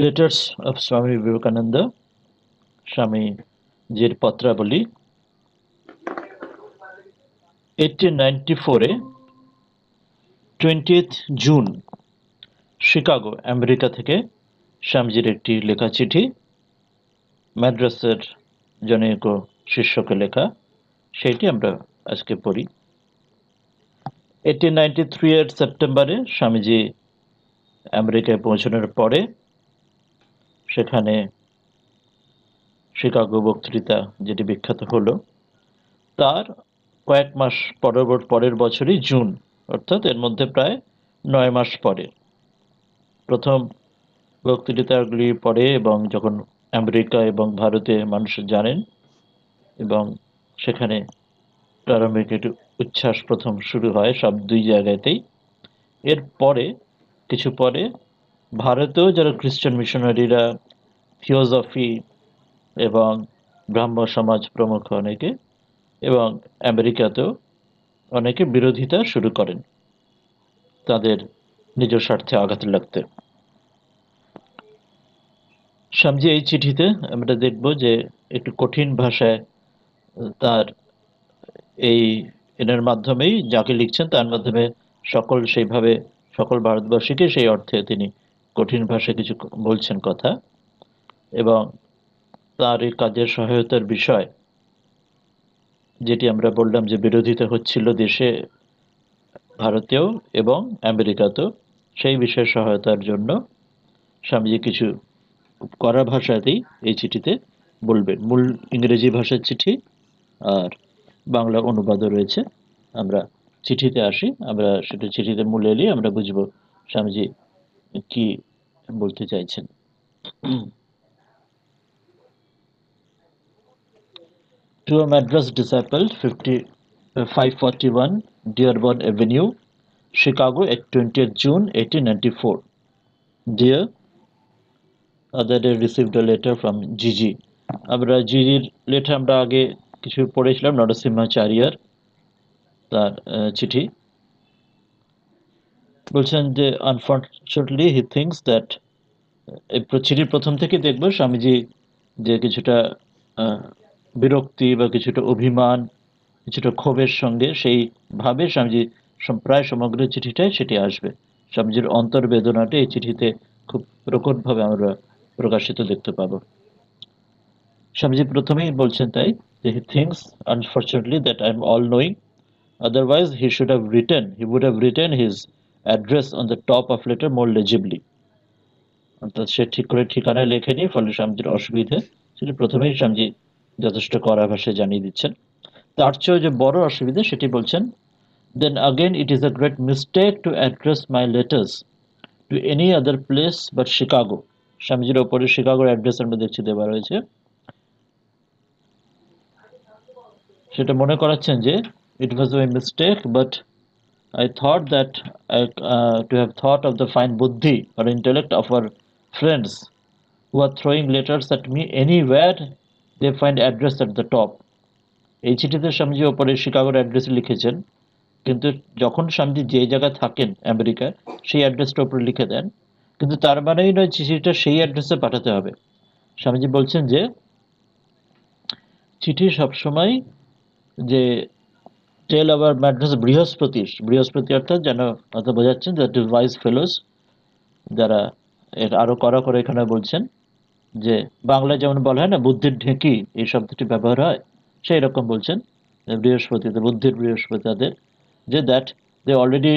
Letters of Swami Vivekananda, স্বামীজির পত্রাবলী। 1894 20th June Chicago America থেকে স্বামীজির একটি লেখা চিঠি, মাদ্রাসের জনৈক শিষ্যকে লেখা, সেইটি আমরা আজকে পড়ি। 1893 এর সেপ্টেম্বরে স্বামীজি আমেরিকায় পৌঁছানোর পরে সেখানে শিকাগো বক্তৃতা যেটি বিখ্যাত হলো, তার কয়েক মাস পরের বছরই জুন, অর্থাৎ এর মধ্যে প্রায় 9 মাস পরে প্রথম বক্তৃতাগুলি পড়ে, এবং যখন আমেরিকা এবং ভারতে মানুষ জানেন এবং সেখানে প্রারম্ভিক একটি উচ্ছ্বাস প্রথম শুরু হয় সব দুই জায়গাতেই। এর পরে কিছু পরে ভারতেও যারা খ্রিস্টান মিশনারিরা, থিওসফি এবং ব্রাহ্ম সমাজ প্রমুখ অনেকে, এবং আমেরিকাতেও অনেকে বিরোধিতা শুরু করেন তাদের নিজ স্বার্থে আঘাত লাগতে। স্বামীজি এই চিঠিতে আমরা দেখব যে একটু কঠিন ভাষায় তার এই এর মাধ্যমেই যাকে লিখছেন তার মাধ্যমে সেইভাবে সকল ভারতবাসীকে সেই অর্থে তিনি কঠিন ভাষায় কিছু বলছেন কথা, এবং তার এই কাজের সহায়তার বিষয় যেটি আমরা বললাম যে বিরোধিতা হচ্ছিল দেশে, ভারতেও এবং আমেরিকাতেও, সেই বিষয়ে সহায়তার জন্য স্বামীজি কিছু কড়া ভাষাতেই এই চিঠিতে বলবেন। মূল ইংরেজি ভাষার চিঠি, আর বাংলা অনুবাদও রয়েছে। আমরা চিঠিতে আসি, আমরা সেটা চিঠিতে মূল এলেই আমরা বুঝব স্বামীজি কি বলতে চাইছেন। To a Madras disciple, 541 Dearborn Avenue, Chicago, at 20th June 1894. Dear, other day received a letter from Gigi. আমরা জিজির লেটার আমরা আগে কিছু পড়েছিলাম, নরসিংহাচার্যার তার চিঠি। বলছেন যে আনফর্চুনেটলি হি থিংস দ্যাট, চিঠির প্রথম থেকে দেখব স্বামীজি যে কিছুটা বিরক্তি বা কিছুটা অভিমান, কিছুটা ক্ষোভের সঙ্গে সেইভাবে স্বামীজি প্রায় সমগ্র চিঠিটাই সেটি আসবে। স্বামীজির অন্তর্বেদনাটা এই চিঠিতে খুব প্রকটভাবে আমরা প্রকাশিত দেখতে পাবো। স্বামীজি প্রথমেই বলছেন তাই যে he thinks unfortunately that I am all knowing, otherwise he would have written his address on the top of letter more legibly. অর্থাৎ সে ঠিক করে ঠিকানায় লেখেনি, ফলে স্বামীজির অসুবিধে সেটি প্রথমেই স্বামীজি যথেষ্ট কড়া ভাষায় জানিয়ে দিচ্ছেন। তার চেয়েও যে বড় অসুবিধা সেটি বলছেন, then again it is a great mistake to address my letters to any other place but Chicago. স্বামীজির ওপরে শিকাগোর অ্যাড্রেস আমরা দেখছি দেওয়া রয়েছে। সেটা মনে করাচ্ছেন যে it was a mistake, but I thought that to have thought of the fine buddhi or intellect of our friends who are throwing letters at me anywhere they find address at the top. এই চিঠিতে স্বামীজি ওপরে শিকাগোর address লিখেছেন, কিন্তু যখন স্বামীজি যে জায়গায় থাকেন আমেরিকায় সেই অ্যাড্রেসটা উপরে লিখে দেন, কিন্তু তার মানেই নয় চিঠিটা সেই অ্যাড্রেসে পাঠাতে হবে। স্বামীজি বলছেন যে চিঠি সবসময় যে টেল আবার ম্যাড্রাস বৃহস্পতি অর্থাৎ যেন অর্থাৎ বোঝাচ্ছেন দ্যাট ইজ ওয়াইজ ফেলোস, যারা এর আরো কড়া করে এখানে বলছেন যে বাংলায় যেমন বলা হয় না বুদ্ধির ঢেঁকি, এই শব্দটি ব্যবহার হয়, সেই রকম বলছেন বৃহস্পতিতে, বুদ্ধির বৃহস্পতি তাদের, যে that they already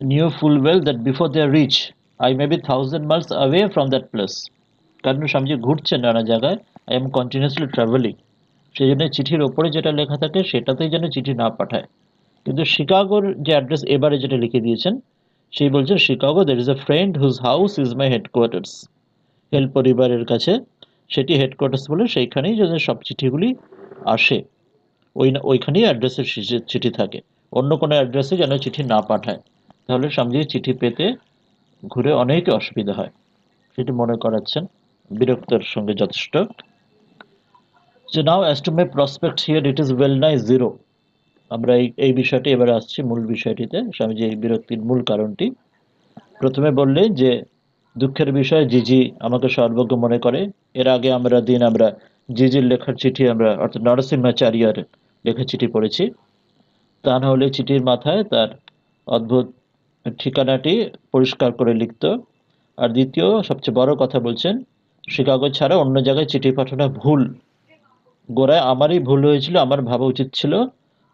knew full well that before they reach I may be 1,000 miles away from that place. কারণ স্বামীজি ঘুরছেন নানা জায়গায়, আই এম কন্টিনিউসলি ট্রাভেলিং, সেই জন্য চিঠির ওপরে যেটা লেখা থাকে সেটাতেই যেন চিঠি না পাঠায়। কিন্তু শিকাগোর যে অ্যাড্রেস এবারে যেটা লিখে দিয়েছেন, সেই বলছেন Chicago there is a friend whose house is my headquarters, Hale পরিবারের কাছে সেটি হেডকোয়ার্টার্স বলে, সেইখানেই যদি সব চিঠিগুলি আসে, ওইখানেই অ্যাড্রেসের চিঠি থাকে, অন্য কোনো অ্যাড্রেসে যেন চিঠি না পাঠায়, তাহলে স্বামীজি চিঠি পেতে ঘুরে অনেক অসুবিধা হয়, সেটি মনে করাচ্ছেন বিরক্তের সঙ্গে যথেষ্ট। যে now as to my prospect here it is well nigh zero. আমরা এই বিষয়টি এবারে আসছি মূল বিষয়টিতে, স্বামীজি এই বিরক্তির মূল কারণটি। প্রথমে বললেন যে দুঃখের বিষয় জিজি আমাকে সর্বজ্ঞ মনে করে। এর আগে আমরা জিজির লেখার চিঠি আমরা অর্থাৎ নরসিংহাচার্যের লেখা চিঠি পড়েছি। তা না হলে চিঠির মাথায় তার অদ্ভুত ঠিকানাটি পরিষ্কার করে লিখত। আর দ্বিতীয় সবচেয়ে বড় কথা বলছেন, শিকাগো ছাড়া অন্য জায়গায় চিঠি পাঠানো ভুল। গোড়ায় আমারই ভুল হয়েছিল, আমার ভাবা উচিত ছিল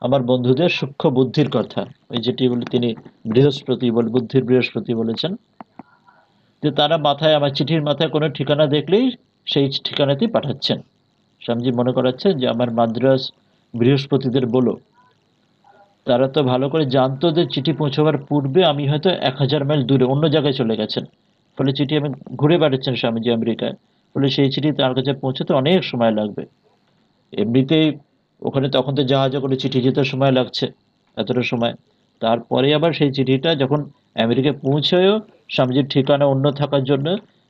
আমার বন্ধুদের সূক্ষ্ম বুদ্ধির কথা। ওই যেটি বলে তিনি বৃহস্পতি বলে, বুদ্ধির বৃহস্পতি বলেছেন, যে তারা মাথায় আমার চিঠির মাথায় কোনো ঠিকানা দেখলেই সেই ঠিকানাতেই পাঠাচ্ছেন। স্বামীজি মনে করাচ্ছেন যে আমার মাদ্রাজ বৃহস্পতিদের বলো। তারা তো ভালো করে জানতো যে চিঠি পৌঁছাবার পূর্বে আমি হয়তো 1000 মাইল দূরে অন্য জায়গায় চলে গেছেন। ফলে চিঠি আমি ঘুরে বেড়াচ্ছেন স্বামীজি আমেরিকায়। ফলে সেই চিঠি তার কাছে পৌঁছতে অনেক সময় লাগবে। এমনিতেই ওখানে তখন তো জাহাজে করে চিঠি যেতে সময় লাগছে, এতটা সময়। তারপরে আবার সেই চিঠিটা যখন আমেরিকায় পৌঁছেও স্বামীজির ঠিকানা অন্য থাকার জন্য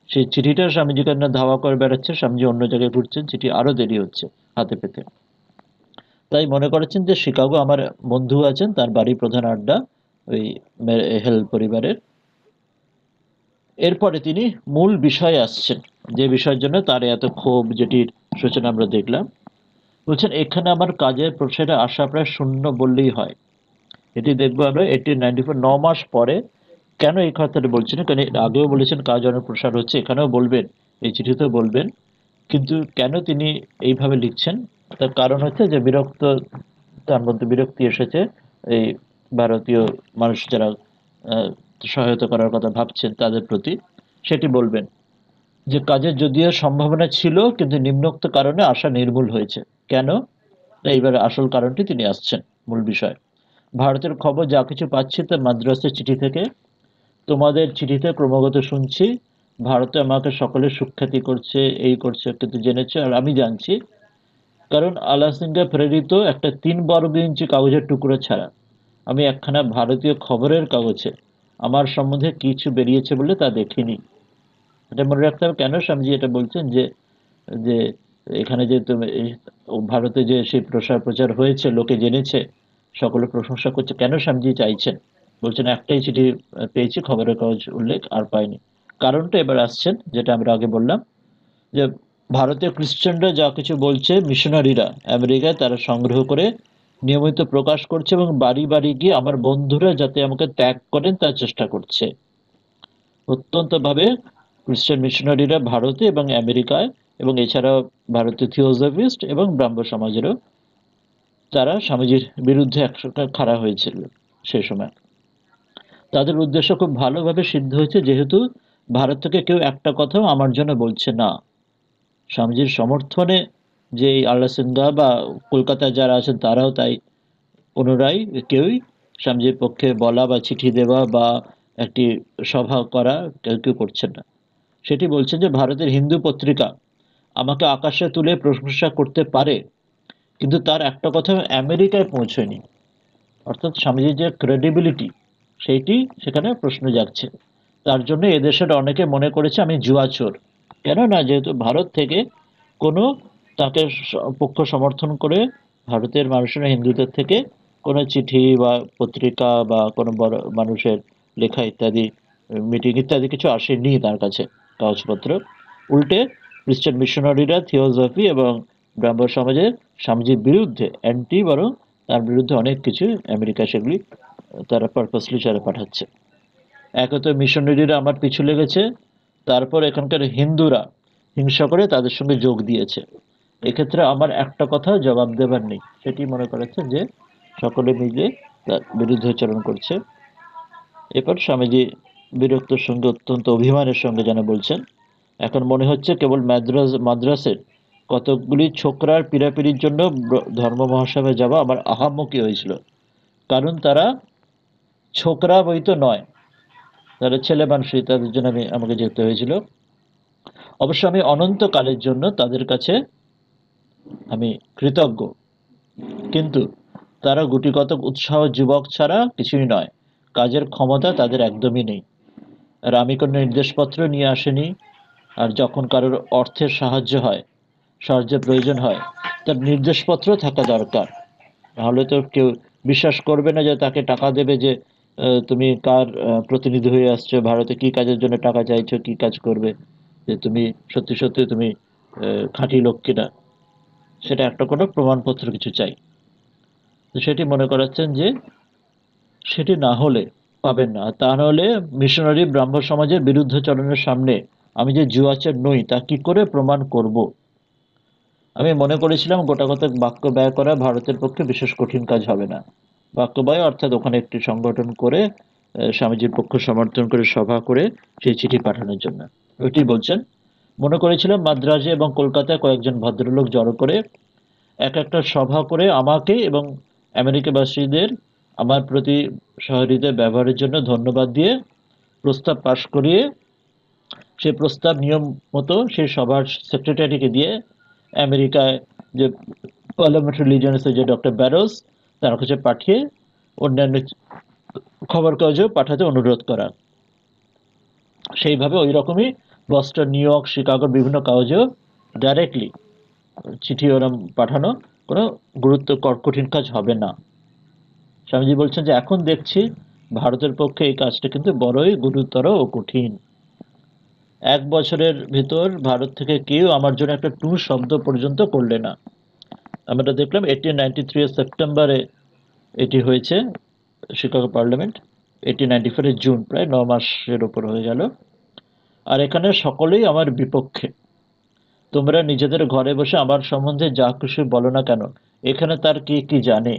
সেই চিঠিটা স্বামীজির কাছে ধাওয়া করে বেড়াচ্ছে, স্বামীজি অন্য জায়গায় ঘুরছেন, চিঠি আরো দেরি হচ্ছে হাতে পেতে। তাই মনে করেছেন যে শিকাগো আমার বন্ধু আছেন, তার বাড়ি প্রধান আড্ডা ওই হেল পরিবারের। এরপরে তিনি মূল বিষয়ে আসছেন, যে বিষয়ের জন্য তার এত ক্ষোভ, যেটির সূচনা আমরা দেখলাম। বলছেন এখানে আমার কাজের প্রসারে আসা প্রায় শূন্য বললেই হয়। এটি দেখবো আমরা 1894, 9 মাস পরে। কেন এই কথাটা বলছেন, কারণ এর আগেও বলেছেন কাজ অনেক প্রসার হচ্ছে, এখানেও বলবেন, এই চিঠিতেও বলবেন। কিন্তু কেন তিনি এইভাবে লিখছেন, তার কারণ হচ্ছে যে বিরক্ত, তার মধ্যে বিরক্তি এসেছে এই ভারতীয় মানুষ যারা আহ, সহায়তা করার কথা ভাবছেন তাদের প্রতি। সেটি বলবেন যে কাজের যদিও সম্ভাবনা ছিল কিন্তু নিম্নোক্ত কারণে আশা নির্মূল হয়েছে। কেন? এইবার আসল কারণটি তিনি আসছেন, মূল বিষয়। ভারতের খবর যা কিছু পাচ্ছি তা মাদ্রাসের চিঠি থেকে, তোমাদের চিঠিতে ক্রমাগত শুনছি ভারতে আমাকে সকলে সুখ্যাতি করছে, এই করছে, কিন্তু জেনেছে আর আমি জানছি, কারণ আলাসিঙ্গা প্রেরিত একটা 3 বর্গ ইঞ্চি কাগজের টুকরো ছাড়া আমি একখানা ভারতীয় খবরের কাগজে আমার সম্বন্ধে কিছু বেরিয়েছে বলে তা দেখিনি। এটা মনে রাখতে হবে। কেন স্বামীজি এটা বলছেন যে যে এখানে যে তুমি ভারতে যে সেই প্রসার প্রচার হয়েছে, লোকে জেনেছে, সকলে প্রশংসা করছে, কেন স্বামীজি চাইছেন? বলছেন একটাই চিঠি পেয়েছি, খবরের কাগজ উল্লেখ আর পাইনি। কারণটা এবার আসছেন, যেটা আমরা আগে বললাম, যে ভারতীয় খ্রিস্টানরা যা কিছু বলছে মিশনারিরা আমেরিকায় তারা সংগ্রহ করে নিয়মিত প্রকাশ করছে, এবং বাড়ি বাড়ি গিয়ে আমার বন্ধুরা যাতে আমাকে ত্যাগ করেন তার চেষ্টা করছে। অত্যন্তভাবে খ্রিস্টান মিশনারিরা ভারতে এবং আমেরিকায়, এবং এছাড়াও ভারতীয় থিওজফিস্ট এবং ব্রাহ্ম সমাজেরও, তারা স্বামীজির বিরুদ্ধে একসাথে খাড়া হয়েছিল সেই সময়। তাদের উদ্দেশ্য খুব ভালোভাবে সিদ্ধ হয়েছে, যেহেতু ভারত থেকে কেউ একটা কথাও আমার জন্য বলছে না। স্বামীজির সমর্থনে যে এই আলাসিঙ্গা বা কলকাতায় যারা আছেন তারাও তাই অনুরাই, কেউই স্বামীজির পক্ষে বলা বা চিঠি দেওয়া বা একটি সভা করা কেউ কেউ করছেন না। সেটি বলছেন যে ভারতের হিন্দু পত্রিকা আমাকে আকাশে তুলে প্রশংসা করতে পারে, কিন্তু তার একটা কথা আমেরিকায় পৌঁছয়নি। অর্থাৎ স্বামীজির যে ক্রেডিবিলিটি, সেইটি সেখানে প্রশ্ন জাগছে। তার জন্য এদেশের অনেকে মনে করেছে আমি জুয়াচোর। কেন না, যেহেতু ভারত থেকে কোনো তাকে পক্ষ সমর্থন করে ভারতের মানুষেরা হিন্দুদের থেকে কোনো চিঠি বা পত্রিকা বা কোনো বড় মানুষের লেখা ইত্যাদি, মিটিং ইত্যাদি কিছু আসেনি তার কাছে, কাগজপত্র। উল্টে খ্রিস্টান মিশনারিরা থিওজফি এবং ব্রাহ্ম সমাজের স্বামীজির বিরুদ্ধে অ্যান্টি, বরং তার বিরুদ্ধে অনেক কিছু আমেরিকা সেগুলি তারা পারপাসলি যারা পাঠাচ্ছে। একে তো মিশনারিরা আমার পিছু লেগেছে, তারপর এখানকার হিন্দুরা হিংসা করে তাদের সঙ্গে যোগ দিয়েছে। এক্ষেত্রে আমার একটা কথাও জবাব দেবার নেই, সেটি মনে করেছে যে সকলে মিলে তার বিরুদ্ধাচরণ করছে। এরপর স্বামীজি বিরক্তর সঙ্গে, অত্যন্ত অভিমানের সঙ্গে যেন বলছেন, এখন মনে হচ্ছে কেবল মাদ্রাসের কতকগুলি ছোকরার পীড়াপিড়ির জন্য ধর্ম মহাসভায় যাওয়া আমার আহাম্মকি হয়েছিল। কারণ তারা ছোকরা বই তো নয়, তারা ছেলে মানুষই, তাদের জন্য আমাকে যেতে হয়েছিল। অবশ্য আমি অনন্তকালের জন্য তাদের কাছে আমি কৃতজ্ঞ, কিন্তু তারা গুটিকতক উৎসাহ যুবক ছাড়া কিছুই নয়, কাজের ক্ষমতা তাদের একদমই নেই। আর আমি কোনো নির্দেশপত্র নিয়ে আসিনি। আর যখন কারোর অর্থের সাহায্যের প্রয়োজন হয়, তার নির্দেশপত্র থাকা দরকার। নাহলে তো কেউ বিশ্বাস করবে না যে তাকে টাকা দেবে, যে তুমি কার প্রতিনিধি হয়ে আসছো, ভারতে কি কাজের জন্য টাকা চাইছো, কি কাজ করবে, যে তুমি সত্যি সত্যি তুমি খাঁটি লোক কিনা, সেটা একটা কোনো প্রমাণপত্র কিছু চাই। তো সেটি মনে করাচ্ছেন যে সেটি না হলে পাবেন না। তা নাহলে মিশনারি ব্রাহ্ম সমাজের বিরুদ্ধাচরণের সামনে আমি যে জুয়াচের নই তা কি করে প্রমাণ করব। আমি মনে করেছিলাম গোটা কতক বাক্য ব্যয় করা ভারতের পক্ষে বিশেষ কঠিন কাজ হবে না। বাক্য ব্যয় অর্থাৎ ওখানে একটি সংগঠন করে স্বামীজির পক্ষ সমর্থন করে সভা করে সেই চিঠি পাঠানোর জন্য ওইটি বলছেন। মনে করেছিলাম মাদ্রাজে এবং কলকাতায় কয়েকজন ভদ্রলোক জড়ো করে এক একটা সভা করে আমাকে এবং আমেরিকাবাসীদের আমার প্রতি সহৃদয় ব্যবহারের জন্য ধন্যবাদ দিয়ে প্রস্তাব পাশ করিয়ে সেই প্রস্তাব নিয়ম মতো সেই সভার সেক্রেটারিকে দিয়ে আমেরিকায় যে পার্লামেন্টারি রিলিজিয়নের যে ডক্টর ব্যারোস তার কাছে পাঠিয়ে অন্যান্য খবর কাগজেও পাঠাতে অনুরোধ করা। সেইভাবে ওই রকমই বস্টন, নিউ ইয়র্ক, শিকাগোর বিভিন্ন কাগজেও ডাইরেক্টলি চিঠি ওরম পাঠানো কোনো কঠিন কাজ হবে না। স্বামীজি বলছেন যে এখন দেখছি ভারতের পক্ষে এই কাজটা কিন্তু বড়ই গুরুতর ও কঠিন। 1 বছরের ভিতর ভারত থেকে কেউ আমার জন্য একটা টু শব্দ পর্যন্ত করলে না। আমরা দেখলাম 1893 এর সেপ্টেম্বরে এটি হয়েছে, শিকাগো পার্লামেন্ট। 1894 এর জুন, প্রায় 9 মাসের ওপর হয়ে গেল। আর এখানে সকলেই আমার বিপক্ষে। তোমরা নিজেদের ঘরে বসে আমার সম্বন্ধে যা খুশি বলো না কেন, এখানে তার কে কি জানে।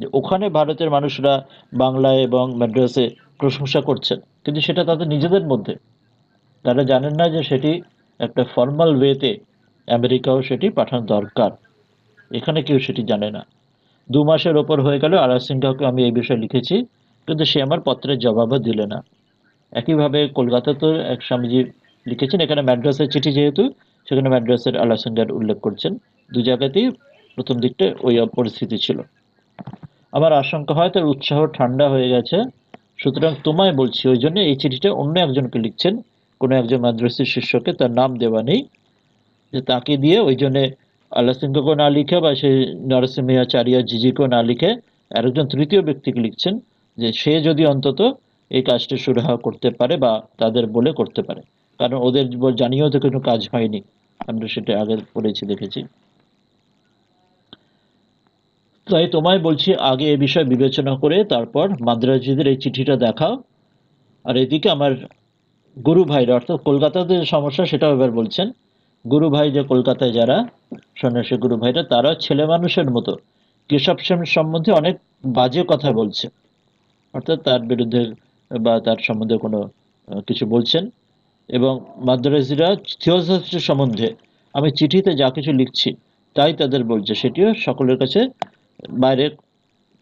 যে ওখানে ভারতের মানুষরা বাংলায় এবং মাদ্রাসে প্রশংসা করছেন, কিন্তু সেটা তাদের নিজেদের মধ্যে। তারা জানেন না যে সেটি একটা ফর্মাল ওয়েতে আমেরিকাও সেটি পাঠানো দরকার। এখানে কেউ সেটি জানে না। 2 মাসের ওপর হয়ে গেল আলাসিংহাকে আমি এই বিষয়ে লিখেছি, কিন্তু সে আমার পত্রের জবাবও দিলে না। একইভাবে কলকাতাতেও এক স্বামীজি লিখেছেন, এখানে ম্যাড্রাসের চিঠি যেহেতু, সেখানে ম্যাড্রাসের আলাসিঙ্গার উল্লেখ করছেন। দু জায়গাতেই প্রথম দিকটা ওই পরিস্থিতি ছিল। আমার আশঙ্কা হয় তার উৎসাহ ঠান্ডা হয়ে গেছে, সুতরাং তোমায় বলছি ওই জন্য এই চিঠিটা অন্য একজনকে লিখছেন, কোনো একজন মাদ্রাসির শিষ্যকে, তার নাম দেওয়া নেই, যে তাকে দিয়ে ওই জন্যে আলাসিঙ্গাকেও না লিখে বা সেই নরসিংহাচার্য জিজিকেও না লিখে আরেকজন তৃতীয় ব্যক্তিকে লিখছেন, যে সে যদি অন্তত এই কাজটা সুরাহা করতে পারে বা তাদের বলে করতে পারে। কারণ ওদের জানিয়েও তো কোনো কাজ হয়নি, আমরা সেটা আগে পড়েছি, দেখেছি। তাই তোমায় বলছি আগে এ বিষয়ে বিবেচনা করে তারপর মাদ্রাজিদের এই চিঠিটা দেখাও। আর এদিকে আমার গুরু ভাইরা, অর্থাৎ কলকাতাতে যে সমস্যা সেটাও এবার বলছেন। গুরু ভাই যে কলকাতায় যারা সন্ন্যাসী গুরু ভাইরা, তারা ছেলে মানুষের মতো কেশব সেন সম্বন্ধে অনেক বাজে কথা বলছে, অর্থাৎ তার বিরুদ্ধে বা তার সম্বন্ধে কোনো কিছু বলছেন। এবং মাদ্রাজিরা থিওসফি সম্বন্ধে আমি চিঠিতে যা কিছু লিখছি তাই তাদের বলছে, সেটিও সকলের কাছে বাইরে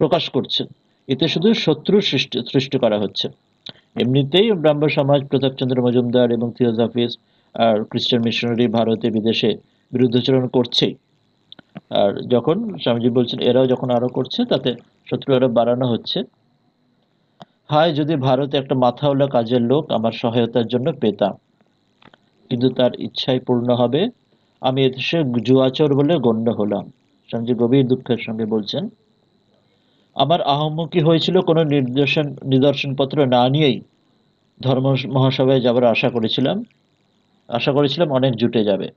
প্রকাশ করছেন। এতে শুধু শত্রু সৃষ্টি করা হচ্ছে। এমনিতেই ব্রাহ্ম সমাজ প্রতাপচন্দ্র মজুমদার এবং থিওসফিস আর খ্রিস্টান মিশনারি ভারতে বিদেশে বিরুদ্ধাচরণ করছেই। আর যখন স্বামীজি বলছেন এরাও যখন আরো করছে, তাতে শত্রু আরো বাড়ানো হচ্ছে। হায় যদি ভারতে একটা মাথাওয়ালা কাজের লোক আমার সহায়তার জন্য পেতাম, কিন্তু তার ইচ্ছাই পূর্ণ হবে, আমি এদেশে জুয়াচর বলে গণ্য হলাম। স্বামীজি গভীর দুঃখের সঙ্গে বলছেন, আমার আহম্মকি হয়েছিল কোনো নিদর্শনপত্র না নিয়েই ধর্ম মহাসভায় যাবার আশা করেছিলাম অনেক জুটে যাবে।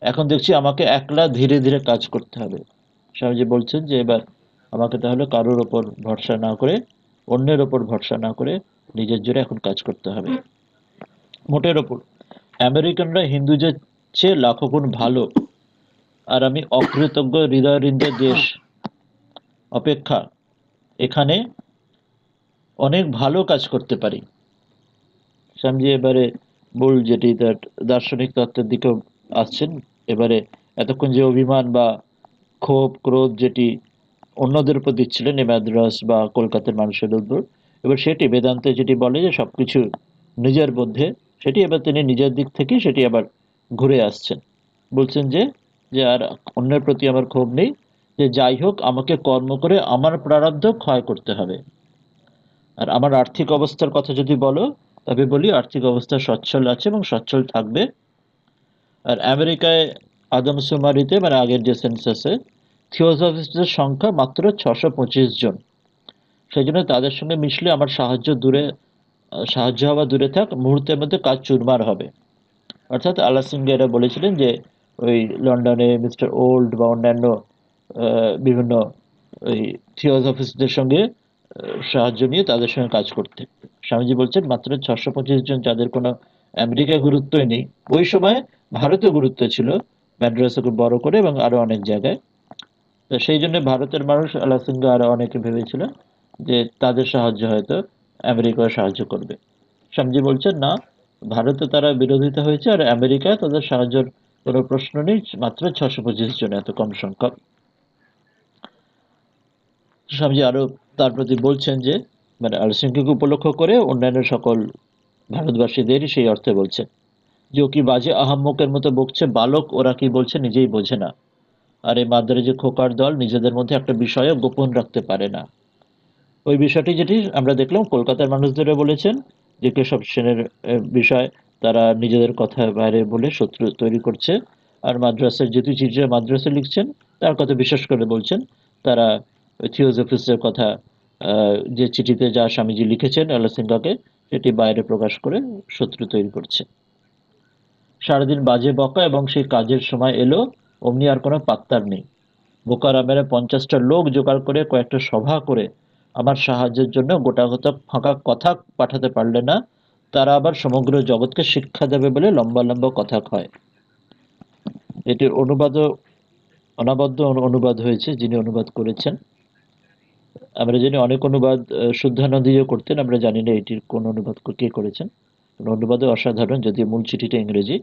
এখন দেখছি আমাকে একলা ধীরে ধীরে কাজ করতে হবে। স্বামীজি বলছেন যে এবার আমাকে তাহলে কারোর ওপর ভরসা না করে, অন্যের ওপর ভরসা না করে নিজের জোরে এখন কাজ করতে হবে। মোটের ওপর আমেরিকানরা হিন্দুদের চেয়ে লাখো গুণ ভালো, আর আমি অকৃতজ্ঞ হৃদয়হীনদের দেশ অপেক্ষা এখানে অনেক ভালো কাজ করতে পারি। স্বামীজি এবারে মূল যেটি তার দার্শনিক তত্ত্বের দিকেও আসছেন। এবারে এতক্ষণ যে অভিমান বা ক্ষোভ ক্রোধ যেটি অন্যদের উপর দিচ্ছিলেন এই মাদ্রাস বা কলকাতার মানুষের উপর, এবার সেটি বেদান্তে যেটি বলে যে সবকিছু নিজের মধ্যে, সেটি এবার তিনি নিজের দিক থেকে সেটি আবার ঘুরে আসছেন। বলছেন যে যে আর অন্যের প্রতি আমার ক্ষোভ নেই, যে যাই হোক আমাকে কর্ম করে আমার প্রারব্ধ ক্ষয় করতে হবে। আর আমার আর্থিক অবস্থার কথা যদি বলো, তবে বলি আর্থিক অবস্থা সচ্ছল আছে এবং সচ্ছল থাকবে। আর আমেরিকায় আদমশুমারিতে মানে আগের যে সেন্সাসে থিওসফিস্টদের সংখ্যা মাত্র 625 জন। সেই জন্য তাদের সঙ্গে মিশলে আমার সাহায্য হওয়া দূরে থাক, মুহূর্তের মধ্যে কাজ চুরমার হবে। অর্থাৎ আলা সিংহ এরা বলেছিলেন যে ওই লন্ডনে মিস্টার ওল্ড বা অন্যান্য বিভিন্ন ওই থিওসফিস্টদের সঙ্গে সাহায্য নিয়ে তাদের সঙ্গে কাজ করতে। স্বামীজি বলছেন মাত্র 625 জন, যাদের কোনো আমেরিকা গুরুত্বই নেই। ওই সময় ভারতে গুরুত্ব ছিল, ম্যাড্রাসকে বড় করে এবং আরো অনেক জায়গায়। তো সেই জন্য ভারতের মানুষ আলা সিংহ আরো অনেকে ভেবেছিলেন যে তাদের সাহায্য হয়তো আমেরিকাও সাহায্য করবে। স্বামীজি বলছেন না, ভারতে তারা বিরোধিতা হয়েছে আর আমেরিকায় তাদের সাহায্যের কোনো প্রশ্ন নেই, মাত্র 625 জন, এত কম সংখ্যক। স্বামীজি আরো তার প্রতি বলছেন যে মানে আলা সিংহকে উপলক্ষ করে অন্যান্য সকল ভারতবাসীদেরই সেই অর্থে বলছেন যে ও কি বাজে আহাম্মকের মতো বকছে, বালক, ওরা কি বলছে নিজেই বোঝে না। আর এই মাদ্রাজে খোকার দল নিজেদের মধ্যে একটা বিষয়ও গোপন রাখতে পারে না। ওই বিষয়টি যেটি আমরা দেখলাম কলকাতার মানুষদেরও বলেছেন যে কেশব সেনের বিষয় তারা নিজেদের কথা বাইরে বলে শত্রু তৈরি করছে। আর মাদ্রাসার যেহেতু চিঠিটা মাদ্রাসা লিখছেন, তার কথা বিশেষ করে বলছেন তারা থিওজফিসের কথা, যে চিঠিতে যা স্বামীজি লিখেছেন আলাসিঙ্গাকে, সেটি বাইরে প্রকাশ করে শত্রু তৈরি করছে। সারাদিন বাজে বকা এবং সেই কাজের সময় এলো, অমনি আর কোনো পাত্তার নেই। বোকারামের 50টা লোক জোগাড় করে কয়েকটা সভা করে আমার সাহায্যের জন্য গোটাকতক ফাঁকা কথা পাঠাতে পারলে না, তারা আবার সমগ্র জগৎকে শিক্ষা দেবে বলে লম্বা লম্বা কথা কয়। এটির অনুবাদও অনবদ্য অনুবাদ হয়েছে, যিনি অনুবাদ করেছেন। আমরা জানি অনেক অনুবাদ শুদ্ধানন্দীও করতেন, আমরা জানি না এটির কোন অনুবাদ কে করেছেন। অনুবাদও অসাধারণ, যদিও মূল চিঠিটা ইংরেজি।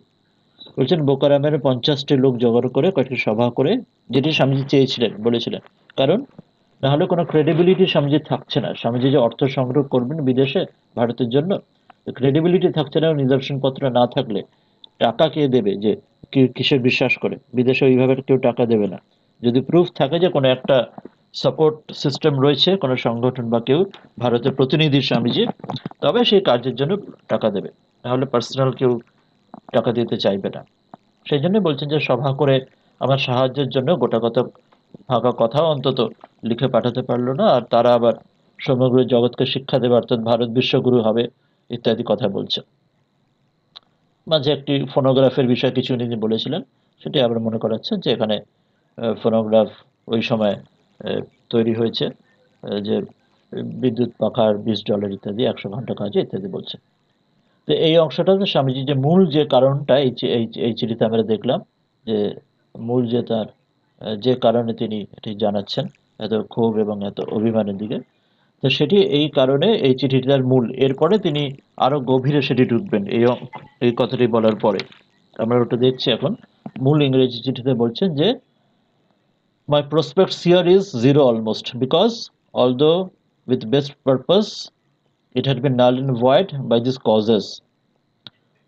বলছেন বোকারামের 50টি লোক জোগাড় করে কয়েকটি সভা করে, যেটি স্বামীজি চেয়েছিলেন, বলেছিলেন। কারণ না হলে কোনো ক্রেডিবিলিটি স্বামীজি থাকছে না। স্বামীজি যে অর্থ সংগ্রহ করবেন বিদেশে ভারতের জন্য, ক্রেডিবিলিটি থাকছে না। নিদর্শনপত্র না থাকলে টাকা কে দেবে, যে কিসের বিশ্বাস করে বিদেশে ওইভাবে কেউ টাকা দেবে না। যদি প্রুফ থাকে যে কোনো একটা সাপোর্ট সিস্টেম রয়েছে, কোনো সংগঠন বা কেউ ভারতের প্রতিনিধি স্বামীজি, তবে সেই কাজের জন্য টাকা দেবে, নাহলে পার্সোনাল কেউ টাকা দিতে চাইবে না। সেই জন্য বলছেন যে সভা করে আমার সাহায্যের জন্য গোটা কত ফাঁকা কথাও অন্তত লিখে পাঠাতে পারলো না, আর তারা আবার সমগ্র জগৎকে শিক্ষা দেবে, অর্থাৎ ভারত বিশ্বগুরু হবে ইত্যাদি কথা বলছে। মাঝে একটি ফোনোগ্রাফের বিষয়ে কিছু উনি বলেছিলেন, সেটি আবার মনে করাচ্ছেন যে এখানে ফোনোগ্রাফ ওই সময় তৈরি হয়েছে, যে বিদ্যুৎ পাখার $20 ইত্যাদি, 100 ঘন্টা কাজে ইত্যাদি বলছে। তো এই অংশটাতে স্বামীজি যে মূল যে কারণটা এই চিঠিতে আমরা দেখলাম, যে মূল যে তার যে কারণে তিনি এটি জানাচ্ছেন এত ক্ষোভ এবং এত অভিমানের দিকে, তো সেটি এই কারণে এই চিঠিটার মূল। এরপরে তিনি আরো গভীরে সেটি ঢুকবেন এই কথাটি বলার পরে। আমরা ওটা দেখছি এখন। মূল ইংরেজি চিঠিতে বলছেন যে my prospects here is zero almost, because although with best purpose it had been null and void by these causes.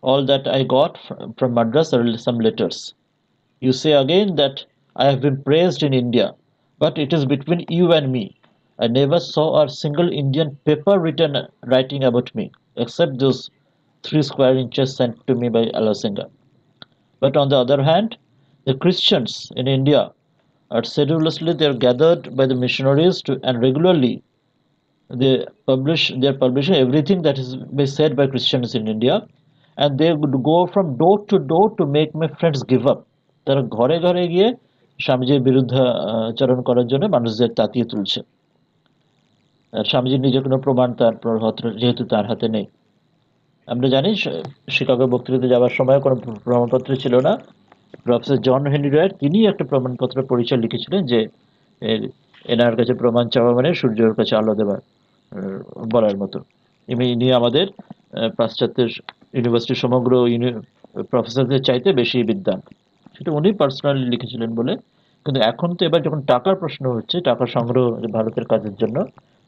All that I got from Madras are some letters. You say again that I have been praised in India, but it is between you and me. I never saw a single Indian paper writing about me, except those 3 square inches sent to me by Alasinga. But on the other hand, the Christians in India are sedulously they are gathered by the missionaries to, and regularly they are publishing everything that is be said by Christians in India, and they would go from door to door to make my friends give up. তারা ঘরে ঘরে গিয়ে স্বামীজির বিরুদ্ধে আচরণ করার জন্য মানুষদের তাতিয়ে তুলছে। আর স্বামীজির নিজে কোনো প্রমাণ তার যেহেতু তার হাতে নেই। আমরা জানি শিকাগো বক্তৃতা যাওয়ার সময় কোনো প্রমাণপত্র ছিল না। প্রফেসর জন হেনরি রাইট তিনি একটা প্রমাণপত্র পরিচয় লিখেছিলেন যে এনার কাছে প্রমাণ চাওয়া মানে সূর্যের কাছে আলো দেওয়া বলার মতো। ইনি আমাদের পাশ্চাত্যের ইউনিভার্সিটি সমগ্র প্রফেসরদের চাইতে বেশি বিদ্বান, সেটা উনি পার্সোনালি লিখেছিলেন বলে। কিন্তু এখন তো এবার যখন টাকার প্রশ্ন হচ্ছে, টাকা সংগ্রহ ভারতের কাজের জন্য,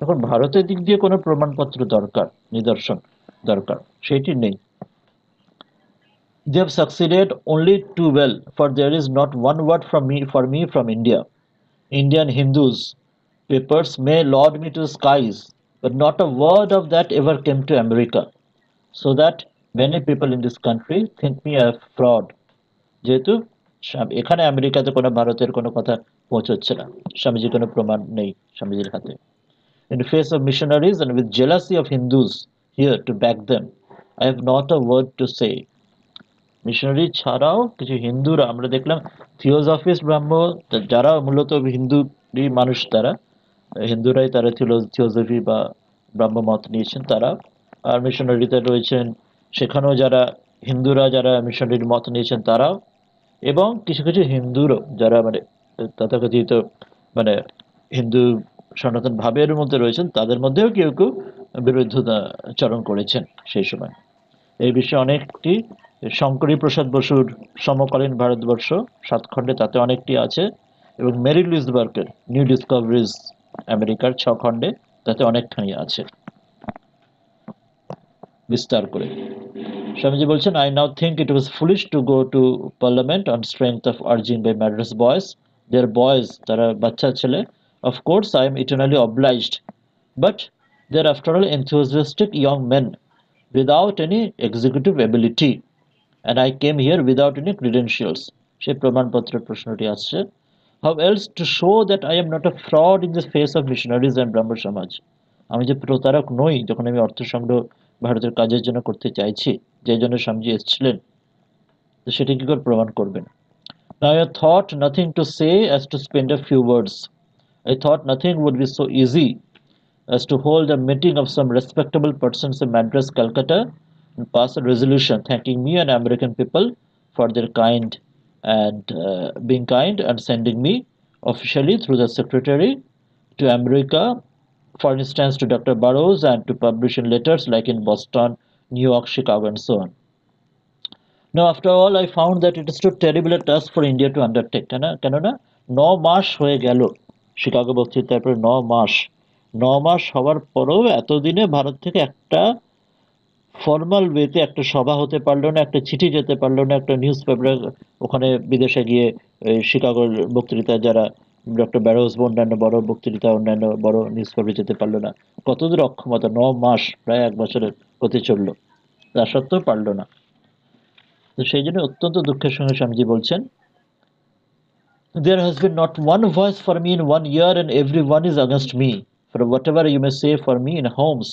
তখন ভারতের দিক দিয়ে কোনো প্রমাণপত্র দরকার, নিদর্শন দরকার, সেটি নেই। They have succeeded only too well, for there is not one word for me from India. Indian Hindus papers may laud me to the skies, but not a word of that ever came to America, so that many people in this country think me a fraud. যেহেতু এখানে আমেরিকাতে কোনো ভারতের কোনো কথা পৌঁছচ্ছে না, স্বামীজির কোনো প্রমাণ নেই স্বামীজির হাতে। in the face of missionaries and with jealousy of Hindus here to back them. I have not a word to say. Missionary ছাড়াও কিছু হিন্দুরা আমরা দেখলাম থিওজফিস্ট ব্রাহ্ম যারা মূলত হিন্দুরই মানুষ, তারা হিন্দুরাই তারা থিওজফি বা ব্রাহ্ম মত নিয়েছেন তারা। আর মিশনারিতে রয়েছেন সেখানেও যারা হিন্দুরা যারা মিশনারির মত নিয়েছেন তারাও, এবং কিছু কিছু হিন্দুরও যারা মানে তথাকথিত মানে হিন্দু সনাতন ভাবের মধ্যে রয়েছেন, তাদের মধ্যেও কেউ কেউ বিরোধিতাচরণ করেছেন সেই সময়। এই বিষয়ে অনেকটি শঙ্করী প্রসাদ বসুর সমকালীন ভারতবর্ষ 7 খণ্ডে তাতে অনেকটি আছে, এবং মেরি লুইস বার্কের নিউ ডিসকভারিজ আমেরিকার 6 খণ্ডে তাতে অনেকখানি আছে বিস্তার করে। স্বামীজি বলছেন, I now think it was foolish to go to parliament on strength of urging by Madras boys. Their boys, তারা বাচ্চা ছেলে, of course I am eternally obliged, but they are after all enthusiastic young men without any executive ability, and I came here without any credentials. সেই প্রমাণপত্রের প্রশ্নটি আসছে। How else to show that I am not a fraud in the face of missionaries and Brahmo সমাজ? আমি যে প্রতারক নই যখন আমি অর্থ সংগ্রহ ভারতের কাজের জন্য করতে চাইছি, যে জন্য স্বামীজি এসেছিলেন, তো সেটা কি করে প্রমাণ করবেন? Now I thought nothing to say as to spend a few words. I thought nothing would be so easy as to hold a meeting of some respectable persons in Madras, Calcutta, and pass a resolution thanking me and American people for their being kind and sending me officially through the secretary to America, for instance to Dr. Burroughs, and to publish in letters like in Boston, New York, Chicago, and so on. Now, after all, I found that it is too terrible a task for India to undertake. কেননা 9 মাস হয়ে গেল Chicago বক্তৃতার পরে, 9 মাস হওয়ার পরেও এতদিনে ভারত থেকে একটা ফর্মাল ওয়েতে একটা সভা হতে পারলো না, একটা চিঠি যেতে পারলো না, একটা নিউজ পেপার ওখানে বিদেশে গিয়ে শিকাগোর বক্তৃতা যারা ডক্টর ব্যারোজ বা অন্যান্য বড় বক্তৃতা অন্যান্য বড় নিউজ পেপারে যেতে পারলো না। কতদূর অক্ষমতা! 9 মাস, প্রায় 1 বছরের হতে চললো, তা সত্ত্বেও পারলো না। তো সেই জন্য অত্যন্ত দুঃখের সঙ্গে স্বামীজি বলছেন, There has been not one voice for me in 1 year, and everyone is against me. For whatever you may say for me in Holmes,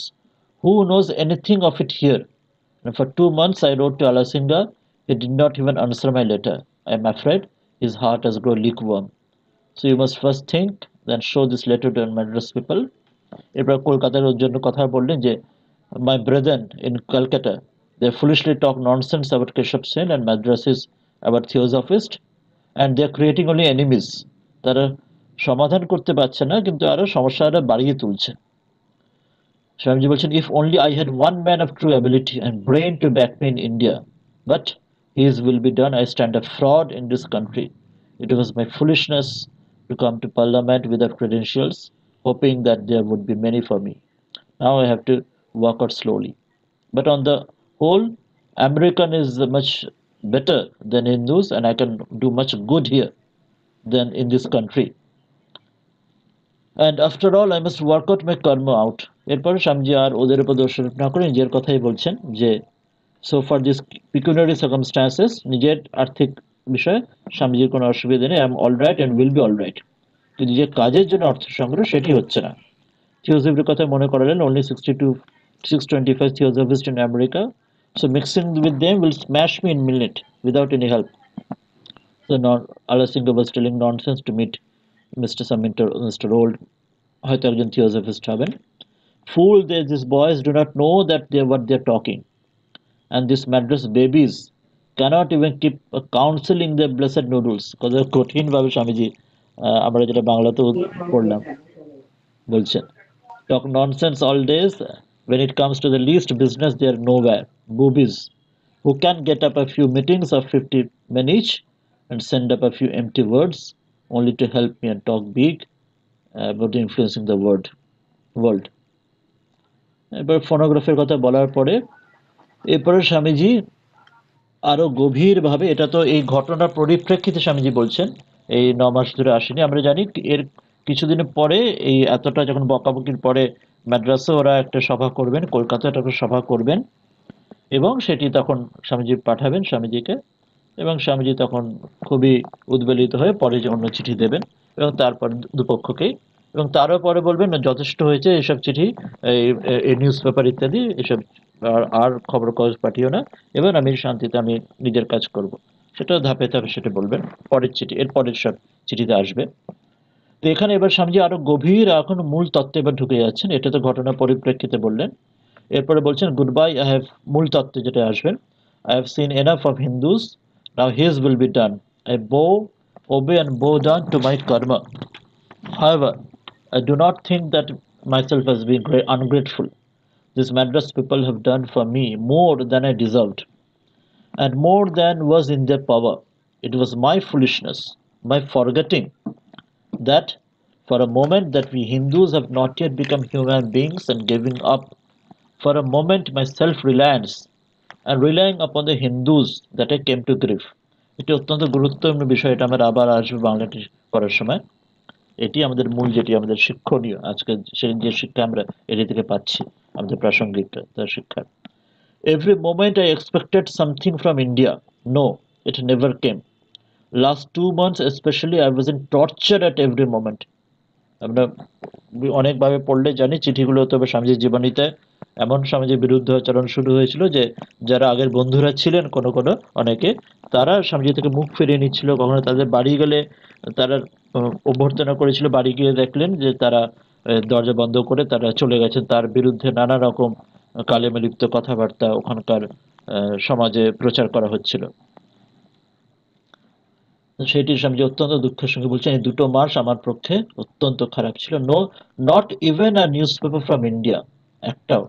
who knows anything of it here? And for 2 months I wrote to Alasinga. He did not even answer my letter. I am afraid his heart has grown lukewarm. So you must first think, then show this letter to Madras people. এরপর কলকাতার জন্য কথা বললেন যে, My brethren in Calcutta, they foolishly talk nonsense about Keshav Sen and Madrasis about Theosophist, and they are creating only enemies. তারা সমাধান করতে পারছে না, কিন্তু আরো সমস্যাটা বাড়িয়ে তুলছে। স্বামীজি বলছেন, If only I had one man of true ability and brain to back me in India, but his will be done. I stand a fraud in this country. It was my foolishness to come to Parliament without credentials, hoping that there would be many for me. Now I have to work out slowly. But on the whole, American is much better than Hindus, and I can do much good here than in this country. And after all, I must work out my karma out. এরপর স্বামীজি আর ওদের উপর দোষ না করে নিজের কথাই বলছেন যে, so for this pecuniary circumstances, নিজের আর্থিক বিষয়ে স্বামীজির কোনো অসুবিধা নেই, I am all right and will be all right. কিন্তু যে কাজের জন্য অর্থ সংগ্রহ সেটি হচ্ছে না। থিওসফির কথা মনে করালেন, only 625 theosophists in America, so mixing with them will smash me in minute without any help. So Alasinga was telling nonsense to meet Mr. Old, হয়তো একজন theosophist হবেন। Fool, these boys do not know that what they are talking, and these Madras babies cannot even keep a counseling their blessed noodles. কত কঠিন ভাবে স্বামীজি আমরা যেটা বাংলাতেও পড়লাম বলছেন, talk nonsense all days. When it comes to the least business, they are nowhere. Boobies who can get up a few meetings of 50 men each and send up a few empty words only to help me and talk big about influencing the world. এবার ফোনোগ্রাফের কথা বলার পরে এরপরে স্বামীজি আরো গভীরভাবে, এটা তো এই ঘটনার পরিপ্রেক্ষিতে স্বামীজি বলছেন, এই 9 মাস ধরে আসেনি। আমরা জানি এর কিছুদিন পরে, এই এতটা যখন বকাবকির পরে মাদ্রাসে ওরা একটা সভা করবেন, কলকাতায় একটা সভা করবেন, এবং সেটি তখন স্বামীজি পাঠাবেন স্বামীজিকে, এবং স্বামীজি তখন খুবই উদ্বেলিত হয়ে পরে যে অন্য চিঠি দেবেন, এবং তারপর দুপক্ষকেই এবং তারও পরে বলবেন না যথেষ্ট হয়েছে এসব চিঠি, এই নিউজ পেপার ইত্যাদি এসব, আর খবর কাগজ পাঠিও না, এবার আমি শান্তিতে আমি নিজের কাজ করব। সেটা ধাপে ধাপে সেটা বলবেন পরের চিঠি, এর পরের সব চিঠিতে আসবে। তো এখানে এবার স্বামীজি আরো গভীর এখন মূল তত্ত্বে এবার ঢুকে যাচ্ছেন, এটা তো ঘটনা পরিপ্রেক্ষিতে বললেন। এরপরে বলছেন গুড বাই, আই হ্যাভ, মূল তত্ত্বে যেটা আসবেন, I have seen enough of Hindus, now his will be done, I বো, obey and bow down to my karma. However, I do not think that myself as being ungrateful. These Madras people have done for me more than I deserved, and more than was in their power. It was my foolishness, my forgetting that for a moment that we Hindus have not yet become human beings, and giving up for a moment my self-reliance and relying upon the Hindus that I came to grief. এটি অত্যন্ত গুরুত্বপূর্ণ বিষয়, এটা আমরা আবার আসবে বাংলাটি করার সময়। এটি আমাদের মূল, যেটি আমাদের শিক্ষণীয় আজকে, সেই যে শিক্ষা আমরা এটি থেকে পাচ্ছি, আমাদের প্রাসঙ্গিক তার শিক্ষা। Every moment I expected something from India. No, it never came. Last 2 months especially I was in torture at every moment. আমরা অনেকভাবে পড়লে জানি চিঠিগুলো, তবে স্বামীজির জীবনীতে এমন স্বামীজির বিরুদ্ধে আচরণ শুরু হয়েছিল যে যারা আগের বন্ধুরা ছিলেন কোনো কোনো অনেকে, তারা স্বামীজি থেকে মুখ ফিরিয়ে নিচ্ছিল। কখনো তাদের বাড়ি গেলে তারা অভ্যর্থনা করেছিল, বাড়ি গিয়ে দেখলেন যে তারা দরজা বন্ধ করে তারা চলে গেছেন। তার বিরুদ্ধে নানা রকম কালেমে লিপ্ত কথাবার্তা ওখানকার সমাজে প্রচার করা হচ্ছিল। সেটি স্বামীজি অত্যন্ত দুঃখের সঙ্গে বলছেন, এই 2 মাস আমার পক্ষে অত্যন্ত খারাপ ছিল। No, not even a newspaper from India, একটাও।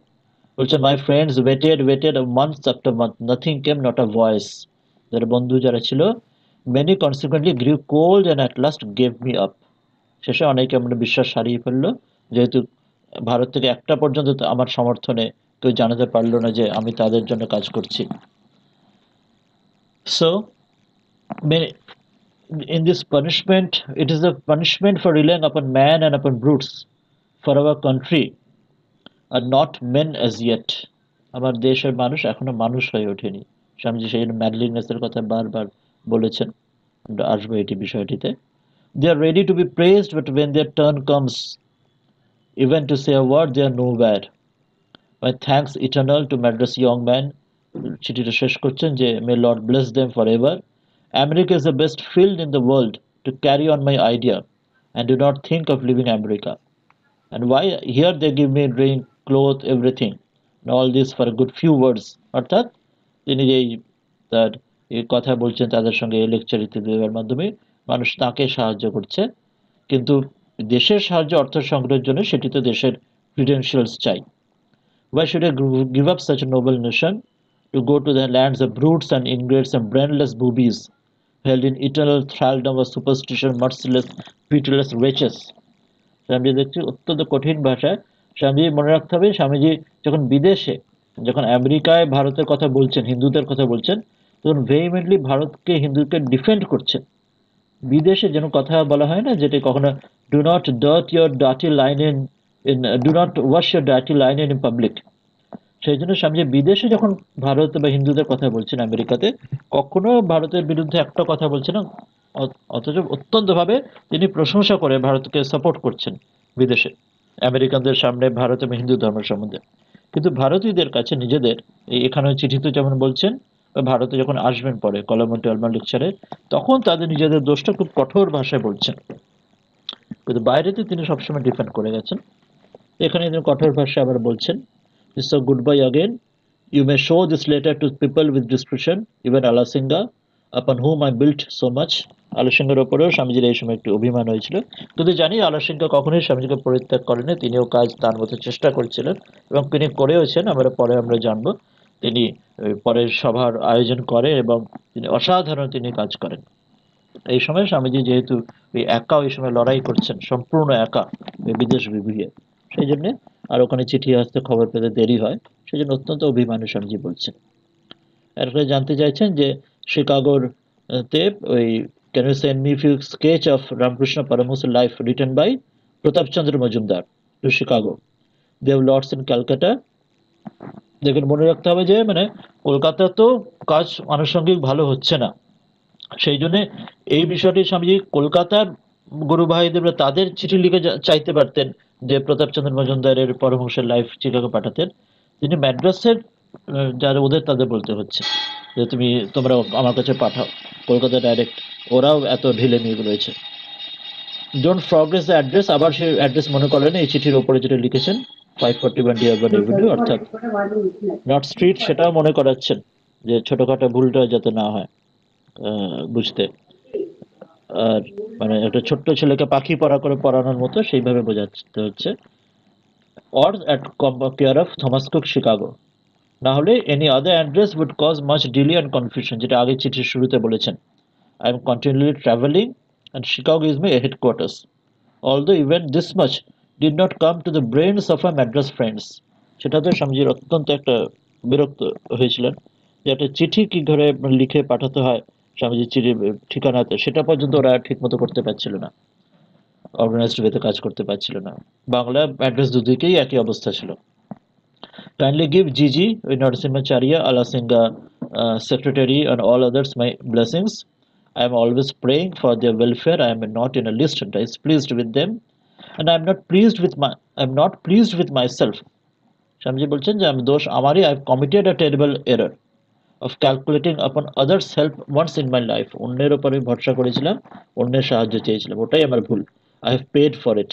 বলছে my friends waited months after month, nothing came, not a voice. যারা বন্ধু যারা ছিল, many consequently grew cold and at last gave me up. শেষে অনেকে আমরা বিশ্বাস হারিয়ে ফেললো, যেহেতু ভারত থেকে একটা পর্যন্ত আমার সমর্থনে কেউ জানাতে পারলো না যে আমি তাদের জন্য কাজ করছি। So in this punishment, it is a punishment for relying upon man and upon brutes. For our country are not men as yet. আমার দেশের মানুষ এখনো মানুষ হয়ে ওঠেনি। স্বামীজি সেই জন্য ম্যানলিনেসের কথা বারবার বলেছেন, আমরা আসবো এটি বিষয়টিতে। They are ready to be praised, but when their turn comes, even to say a word, they are nowhere. My thanks eternal to Madras young man, চিঠিটা শেষ করছেন যে may Lord bless them forever. America is the best field in the world to carry on my idea, and do not think of leaving America. And why here they give me drink, cloth, everything, and all this for a good few words. অর্থাৎ তিনি যেই তার এই কথা বলছেন তাদের সঙ্গে lecture ইত্যাদি দেওয়ার মাধ্যমে মানুষ তাকে সাহায্য করছে, কিন্তু দেশের সাহায্য অর্থ সংগ্রহের জন্য সেটি তো দেশের ক্রিডেন্সিয়ালস চাই। Why should I give up such a noble nation to go to the lands of brutes and ingrates and brainless boobies, held in eternal thraldom of superstition, merciless, pitiless wretches? Swamiji দেখছি অত্যন্ত কঠিন ভাষায়। স্বামীজি মনে রাখতে হবে, স্বামীজি যখন বিদেশে, যখন আমেরিকায় ভারতের কথা বলছেন, হিন্দুদের কথা বলছেন, তখন ভেহিমেন্টলি ভারতকে, হিন্দুকে ডিফেন্ড করছেন। বিদেশে যেন কথা বলা হয় না, যেটা কখনো do not dart your dirty line in do not wash your dirty line in public. সেই জন্য স্বামীজি বিদেশে যখন ভারত বা হিন্দুদের কথা বলছেন আমেরিকাতে, কখনো ভারতের বিরুদ্ধে একটা কথা বলছেন না, অথচ অত্যন্ত ভাবে তিনি প্রশংসা করে ভারতকে সাপোর্ট করছেন বিদেশে, আমেরিকানদের সামনে ভারত এবং হিন্দু ধর্ম সম্বন্ধে। কিন্তু ভারতীয়দের কাছে নিজেদের, এখানে চিঠিতে যেমন বলছেন, ভারতে যখন আসবেন পরে কলম টলমা লেকচারে, তখন তাদের নিজেদের দোষটা খুব কঠোর ভাষায় বলছেন, কিন্তু বাইরেতে তিনি সবসময় ডিফেন্ড করে গেছেন। এখানে তিনি কঠোর ভাষায় আবার বলছেন, so goodbye again. You may show this letter to people with discretion, even Alasinga, upon whom I built so much. আলাসিঙ্গার ওপরেও স্বামীজির এই সময় একটি অভিমান হয়েছিল, কিন্তু জানি আলাসিঙ্গা কখনোই স্বামীজিকে পরিত্যাগ করেনি, তিনিও কাজ তার মতো চেষ্টা করছিলেন এবং তিনি করেওছেন। আমরা জানবো তিনি পরের সভার আয়োজন করে এবং তিনি অসাধারণ তিনি কাজ করেন। এই সময় স্বামীজি যেহেতু একা ওই সময় লড়াই করছেন, সম্পূর্ণ একা বিদেশ বিভুঁইয়ে, সেই জন্য আর ওখানে চিঠি আসতে খবর পেতে দেরি হয়, সেই জন্য অত্যন্ত অভিমানী স্বামীজি বলছেন। এরপরে জানতে চাইছেন যে শিকাগোর তে ওই can you send me few sketch of Ramakrishna Paramahamsa life written by Pratapchandra Majumdar to Chicago, দেব লর্ডস ইন ক্যালকাটা। দেখুন মনে রাখতে হবে যে মানে কলকাতা তো কাজ আনুষঙ্গিক ভালো হচ্ছে না, সেই জন্য এই বিষয়টি স্বামীজি কলকাতার গুরু ভাইদেবরা তাদের চিঠি লিখে চাইতে পারতেন যে প্রতাপচন্দ্র মজুমদারের পরমহংসের লাইফ চিকাগো পাঠাতেন। তিনি ম্যাড্রাসের যারা ওদের তাদের বলতে হচ্ছে যে তোমরা আমার কাছে পাঠাও, কলকাতা ডাইরেক্ট। ওরাও এত ঢিলে মিল রয়েছে। ডোন্ট ফরগেট দ্য অ্যাড্রেস, আবার সেই অ্যাড্রেস মনে করেন এই চিঠির ওপরে যেটা লিখেছেন 541 ডিয়ারবার্ন এভিনিউ, অর্থাৎ নর্থ স্ট্রিট, সেটাও মনে করাচ্ছেন যে ছোটখাটো ভুলটা যাতে না হয় বুঝতে। আর মানে একটা ছোট্ট ছেলেকে পাখি পড়া করে পড়ানোর মতো সেইভাবে বোঝাতে হচ্ছে। Or at care of Thomas Cook, Chicago. না হলে any other address would cause much delay and confusion, যেটা আগে চিঠির শুরুতে বলেছেন। I am continually travelling and Chicago is my headquarters. Although even this much did not come to the brains of our Madras friends. সেটাতে স্বামীজির অত্যন্ত একটা বিরক্ত হয়েছিলেন যে একটা চিঠি কি করে লিখে পাঠাতে হয় স্বামীজির চিঠির ঠিকানাতে, সেটা পর্যন্ত ওরা ঠিক মতো করতে পারছিল না, অর্গানাইজড ওয়েতে কাজ করতে পারছিল না। বাংলা অ্যাড্রেস দুদিকেই একই অবস্থা ছিল। Kindly give Gigi, Narasimhacharya, Alasinga, secretary, and all others my blessings. I am always praying for their welfare. I am not in a list displeased with them, and I am not pleased with myself. Swamiji বলছেন যে আমি দোষ আমারই, I have committed a terrible error of calculating upon others' help once in my life. অন্যের উপর আমি ভরসা করেছিলাম, অন্যের সাহায্য চেয়েছিলাম, ওটাই আমার ভুল। I have paid for it.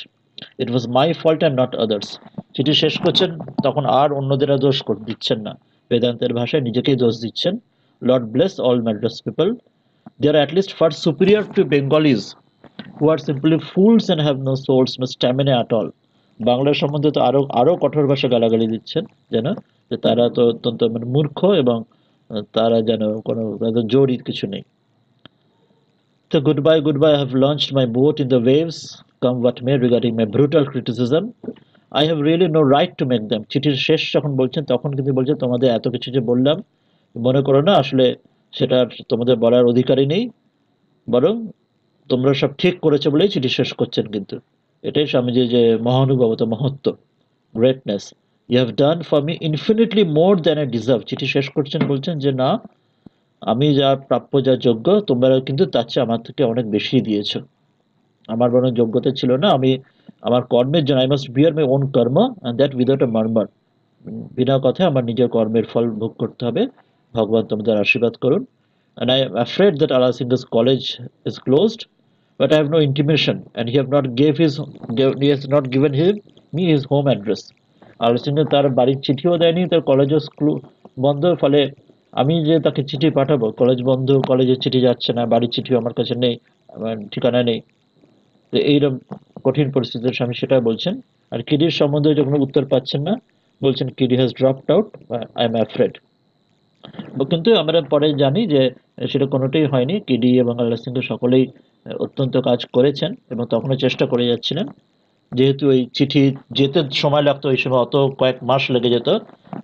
It was my fault and not others. চিঠি শেষ করছেন তখন আর অন্যদের দোষ দিচ্ছেন না, বেদান্তের ভাষায় নিজেকেই দোষ দিচ্ছেন। Lord bless all Madras people. They are at least far superior to Bengalis, who are simply fools and have no souls, no stamina at all. বাংলার সম্বন্ধে তো আরো আরো কঠোর ভাষা গালাগালি দিচ্ছেন যেন, যে তারা তো অত্যন্ত মানে মূর্খ এবং তারা যেন কোনো তাদের জোরই কিছু নেই। তো goodbye, goodbye. I have launched my boat in the waves, come what may, regarding my brutal criticism. I have really no right to make them. চিঠির শেষ যখন বলছেন তখন কিন্তু বলছেন তোমাদের এত কিছু যে বললাম মনে করো না আসলে সেটা তোমাদের বলার অধিকারই নেই, বরং তোমরা সব ঠিক করেছো বলেই চিঠি শেষ করছেন। কিন্তু এটাই স্বামীজি যে মহানুভবতা, মহত্ব, greatness. You have done for me infinitely more than I deserve. চিঠি শেষ করছেন বলছেন যে না, আমি যা প্রাপ্য, যা যোগ্য, তোমরা কিন্তু তার চেয়ে আমার থেকে অনেক বেশি দিয়েছো। আমার বরং যোগ্যতা ছিল না, আমি আমার কর্মের জন্য I must bear my own karma and that without a murmur. বিনা কথায় আমার নিজের কর্মের ফল ভোগ করতে হবে। ভগবান তোমাদের আশীর্বাদ করুন। And I am afraid that Alasinga's college is closed, but I have no intimation, and he has not given me his home address. Alasinga তার বাড়ির চিঠিও দেয়নি, তার কলেজও বন্ধ। ফলে আমি যে তাকে চিঠি পাঠাবো, কলেজ বন্ধ, কলেজের চিঠি যাচ্ছে না, বাড়ির চিঠিও আমার কাছে নেই, আমার ঠিকানা নেই। তো এইরকম কঠিন পরিস্থিতির স্বামী সেটা বলছেন। আর কিডির সম্বন্ধে যখন উত্তর পাচ্ছেন না, বলছেন Kidi has dropped out, I am afraid. কিন্তু আমরা পরে জানি যে সেটা কোনোটাই হয়নি। কিডি এবং আল্লাহ সিং সকলেই অত্যন্ত কাজ করেছেন এবং তখনও চেষ্টা করে যাচ্ছিলেন। যেহেতু ওই চিঠি যেতে সময় লাগতো, ওই সময় অত কয়েক মাস লেগে যেত,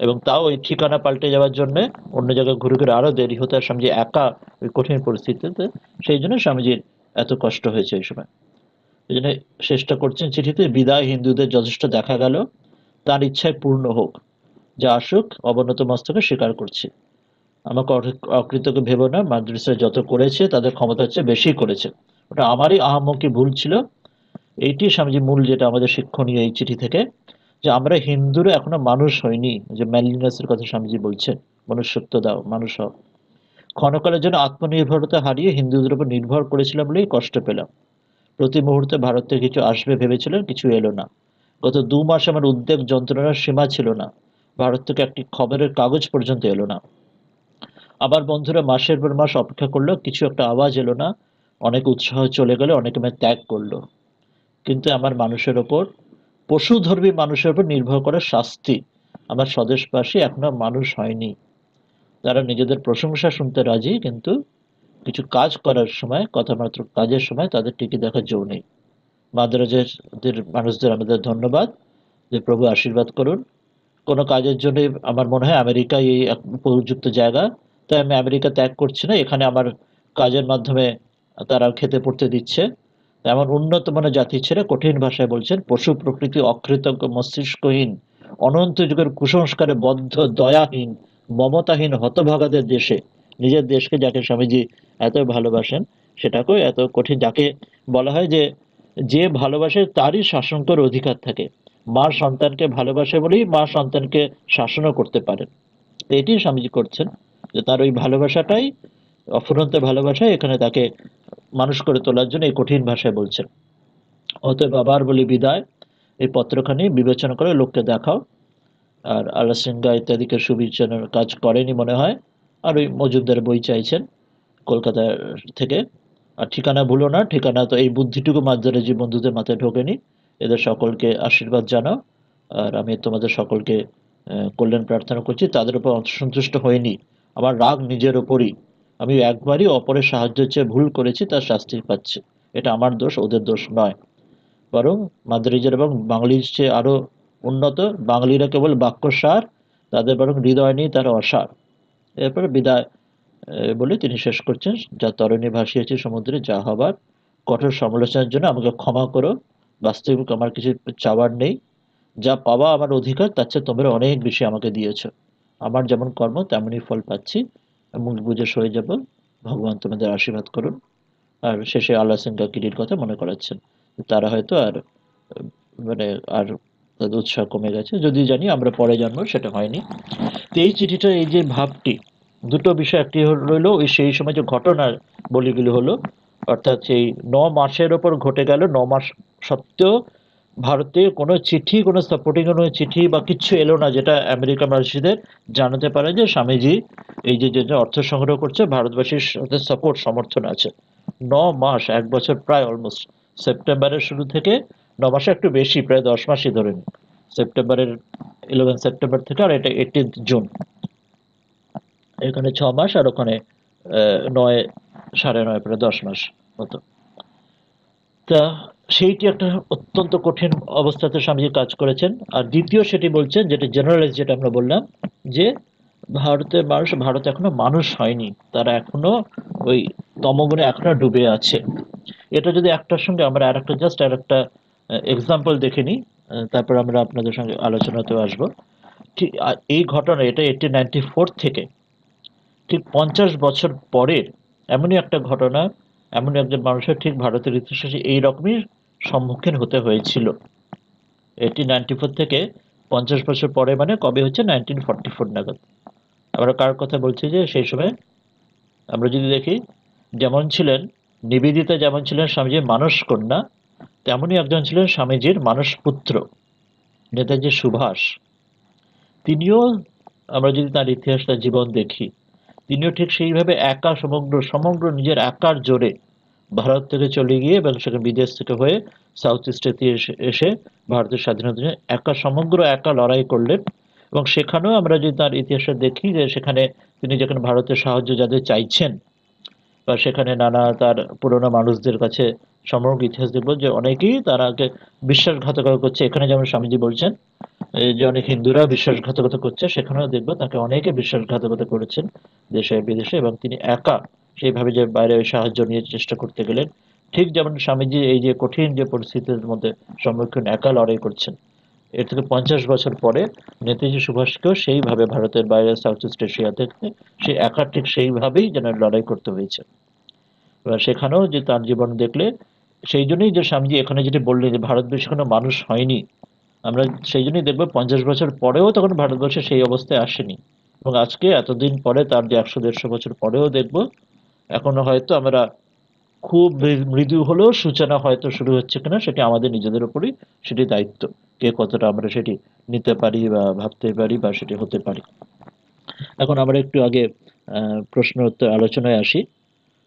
এবং তাও ওই ঠিকানা পাল্টে যাওয়ার জন্য অন্য জায়গায় ঘুরে ঘুরে আরো দেরি হতো। আর স্বামীজি একা ওই কঠিন পরিস্থিতিতে, সেই জন্য স্বামীজির এত কষ্ট হয়েছে এই সময়। এই জন্য চেষ্টা করছেন চিঠিতে, বিদায় হিন্দুদের যথেষ্ট দেখা গেল, তার ইচ্ছায় পূর্ণ হোক, যা আসুক অবনত মস্তকে স্বীকার করছি। আমাকে অকৃতজ্ঞ ভেবো না, মাদ্রাসায় যত করেছে তাদের ক্ষমতার চেয়ে বেশি করেছে, ওটা আমারই আহাম্মকি ভুল ছিল। এইটি স্বামীজি মূল যেটা আমাদের শিক্ষণীয় এই চিঠি থেকে, যে আমরা হিন্দুরা এখনো মানুষ হইনি। যে ম্যানলিনেসের কথা স্বামীজি বলছেন, মনুষ্যত্ব দাও, মানুষ হও। ক্ষণকালের জন্য আত্মনির্ভরতা হারিয়ে হিন্দুদের উপর নির্ভর করেছিলাম বলেই কষ্ট পেলাম। প্রতি মুহূর্তে ভারত থেকে কিছু আসবে ভেবেছিলেন, কিছু এলো না। গত 2 মাস আমার উদ্বেগ যন্ত্রণার সীমা ছিল না। ভারত থেকে একটি খবরের কাগজ পর্যন্ত এলো না। আবার বন্ধুরা মাসের পর মাস অপেক্ষা করলো, কিছু একটা আওয়াজ এলো না। অনেক উৎসাহ চলে গেল, অনেকে আমায় ত্যাগ করলো। কিন্তু আমার মানুষের ওপর, পশুধর্মী মানুষের উপর নির্ভর করে শাস্তি। আমার স্বদেশবাসী এখনো মানুষ হয়নি। তারা নিজেদের প্রশংসা শুনতে রাজি, কিন্তু কিছু কাজ করার সময়, কথামাত্র কাজের সময় তাদের টিকে দেখার জো নেই। মাদ্রাজের মানুষদের আমাদের ধন্যবাদ, যে প্রভু আশীর্বাদ করুন। কোনো কাজের জন্য আমার মনে হয় আমেরিকাই এই উপযুক্ত জায়গা। তাই আমি আমেরিকা ত্যাগ করছি না, এখানে আমার কাজের মাধ্যমে তারা খেতে পড়তে দিচ্ছে। এমন উন্নত মানের জাতি ছেড়ে, কঠিন ভাষায় বলছেন, পশু প্রকৃতি অকৃতজ্ঞ মস্তিষ্কহীন অনন্ত যুগের কুসংস্কারে বদ্ধ দয়াহীন মমতাহীন হতভাগাদের দেশে, নিজের দেশকে যাকে স্বামীজি এত ভালোবাসেন সেটাকেও এত কঠিন, যাকে বলা হয় যে যে ভালোবাসে তারই শাসন করার অধিকার থাকে। মা সন্তানকে ভালোবাসে বলেই মা সন্তানকে শাসনও করতে পারেন। তো এটি স্বামীজি করছেন, যে তার ওই ভালোবাসাটাই, অফুরন্ত ভালোবাসা এখানে তাকে মানুষ করে তোলার জন্য এই কঠিন ভাষায় বলছেন। অতএব আবার বলি বিদায়, এই পত্রখানি বিবেচনা করে লোককে দেখাও। আর আলাসিঙ্গা ইত্যাদিকে সুবিচারের কাজ করেনি মনে হয়। আর ওই মজুমদার বই চাইছেন কলকাতা থেকে। আর ঠিকানা ভুলো না, ঠিকানা তো এই বুদ্ধিটুকু মাঝারে যে বন্ধুদের মাথায় ঢোকেনি। এদের সকলকে আশীর্বাদ জানাও। আর আমি তোমাদের সকলকে কল্যাণ প্রার্থনা করছি। তাদের উপর অসন্তুষ্ট হয়নি, আমার রাগ নিজের ওপরই। আমি একবারই অপরের সাহায্য চেয়ে ভুল করেছি, তার শাস্তি পাচ্ছে। এটা আমার দোষ, ওদের দোষ নয়। বরং মাদ্রিজের এবং বাঙালির চেয়ে আরো উন্নত। বাঙালিরা কেবল বাক্যসার, তাদের বরং হৃদয় নেই, তারা অসার। এরপরে বিদায় বলে তিনি শেষ করছেন, যা তরণী ভাসিয়েছে সমুদ্রে, যা হবার। কঠোর সমালোচনার জন্য আমাকে ক্ষমা করো। বাস্তবিক আমার কিছু চাওয়ার নেই। যা পাওয়া আমার অধিকার, তার চেয়ে তোমরা অনেক বেশি আমাকে দিয়েছো। আমার যেমন কর্ম তেমনই ফল পাচ্ছি। মুখ বুঝে সয়ে যাব। ভগবান তোমাদের আশীর্বাদ করুন। আর শেষে আল্লাহ সিংহা কিরির কথা মনে করাচ্ছেন। তারা হয়তো আর মানে আর তাদের উৎসাহ কমে গেছে, যদি জানি আমরা পরে জানবো, সেটা হয়নি। তো এই চিঠিটা, এই যে ভাবটি, দুটো বিষয়, একটি রইল ওই সেই সময় যে ঘটনার বলিগুলি হলো, অর্থাৎ সেই 9 মাসের ওপর ঘটে গেল, 9 মাস সত্ত্বেও ভারতে কোনো চিঠি, কোনো সাপোর্টিং কোনো চিঠি বা কিচ্ছু এলো না, যেটা আমেরিকা বাসীদের জানাতে পারে যে স্বামীজি এই যে যে অর্থ সংগ্রহ করছে, ভারতবাসীর সাথে সাপোর্ট সমর্থন আছে। 9 মাস, 1 বছর প্রায় অলমোস্ট। সেপ্টেম্বরের শুরু থেকে 9 মাসে একটু বেশি, প্রায় 10 মাসই ধরেন। সেপ্টেম্বরের 11 সেপ্টেম্বর থেকে, আর এটা 18 জুন। এখানে 6 মাস, আর ওখানে 9, 9.5, প্রায় 10 মাস মতো। তা সেইটি একটা অত্যন্ত কঠিন অবস্থাতে স্বামীজি কাজ করেছেন। আর দ্বিতীয় সেটি বলছেন, যেটা জেনারেলাইজ, যেটা আমরা বললাম, যে ভারতের মানুষ, ভারত এখনো মানুষ হয়নি, তারা এখনো ওই তমগুণে এখনো ডুবে আছে। এটা যদি একটার সঙ্গে আমরা আরেকটা, জাস্ট আরেকটা এক্সাম্পল দেখে নিই, তারপর আমরা আপনাদের সঙ্গে আলোচনাতেও আসবো। ঠিক এই ঘটনা, এটা 1894 থেকে ঠিক 50 বছর পরের এমনই একটা ঘটনা, এমন একজন মানুষের ঠিক ভারতের ইতিহাসে এইরকমই সম্মুখীন হতে হয়েছিল। 1894 থেকে 50 বছর পরে, মানে কবে হচ্ছে, 1944 নাগাদ। আমরা কার কথা বলছি, যে সেই সময় আমরা যদি দেখি, যেমন ছিলেন নিবেদিতা, যেমন ছিলেন স্বামীজির মানস কন্যা, তেমনই একজন ছিলেন স্বামীজির মানস পুত্র, নেতাজি সুভাষ। তিনিও, আমরা যদি তার ইতিহাস, তার জীবন দেখি, তিনিও ঠিক সেইভাবে একা, সমগ্র সমগ্র নিজের একার জোরে ভারত থেকে চলে গিয়ে, এবং সেখানে বিদেশ থেকে হয়ে সাউথ ইস্টে এসে এসে ভারতের স্বাধীনতার জন্য একা, সমগ্র একা লড়াই করলেন। এবং সেখানেও আমরা যদি তার ইতিহাসে দেখি, যে সেখানে তিনি যেখানে ভারতের সাহায্য যাদের চাইছেন, বা সেখানে নানা তার পুরনো মানুষদের কাছে সমগ্র ইতিহাস দেখব যে অনেকেই তারাকে বিশ্বাসঘাতকতা করছে। এখানে যেমন স্বামীজি বলছেন এই যে অনেক হিন্দুরা বিশ্বাসঘাতকতা করছে, সেখানেও দেখবো তাকে অনেকে বিশ্বাসঘাতকতা করেছেন, দেশে বিদেশে, এবং তিনি একা সেইভাবে যে বাইরে ওই সাহায্য নিয়ে চেষ্টা করতে গেলেন। ঠিক যেমন স্বামীজি এই যে কঠিন যে পরিস্থিতির মধ্যে সম্মুখীন, একা লড়াই করছেন, এর থেকে 50 বছর পরে নেতাজি সুভাষকেও সেইভাবে ভারতের বাইরে, সাউথ ইস্ট এশিয়া থেকে, সে একা ঠিক সেইভাবেই যেন লড়াই করতে হয়েছে। এবার সেখানেও যে তার জীবন দেখলে, সেই জন্যই যে স্বামীজি এখানে যেটি বললেন, যে ভারতবর্ষে কোনো মানুষ হয়নি, আমরা সেই জন্যই দেখবো 50 বছর পরেও তখন ভারতবর্ষে সেই অবস্থায় আসেনি। এবং আজকে এতদিন পরে, তার যে 100-150 বছর পরেও দেখবো এখনো হয়তো আমরা খুব মৃদু হলেও সূচনা হয়তো শুরু হচ্ছে কিনা, সেটি আমাদের নিজেদের উপরই, সেটি দায়িত্ব, কে কতটা আমরা সেটি নিতে পারি বা ভাবতে পারি বা সেটি হতে পারি। এখন আমরা একটু আগে প্রশ্ন উত্তর আলোচনায় আসি।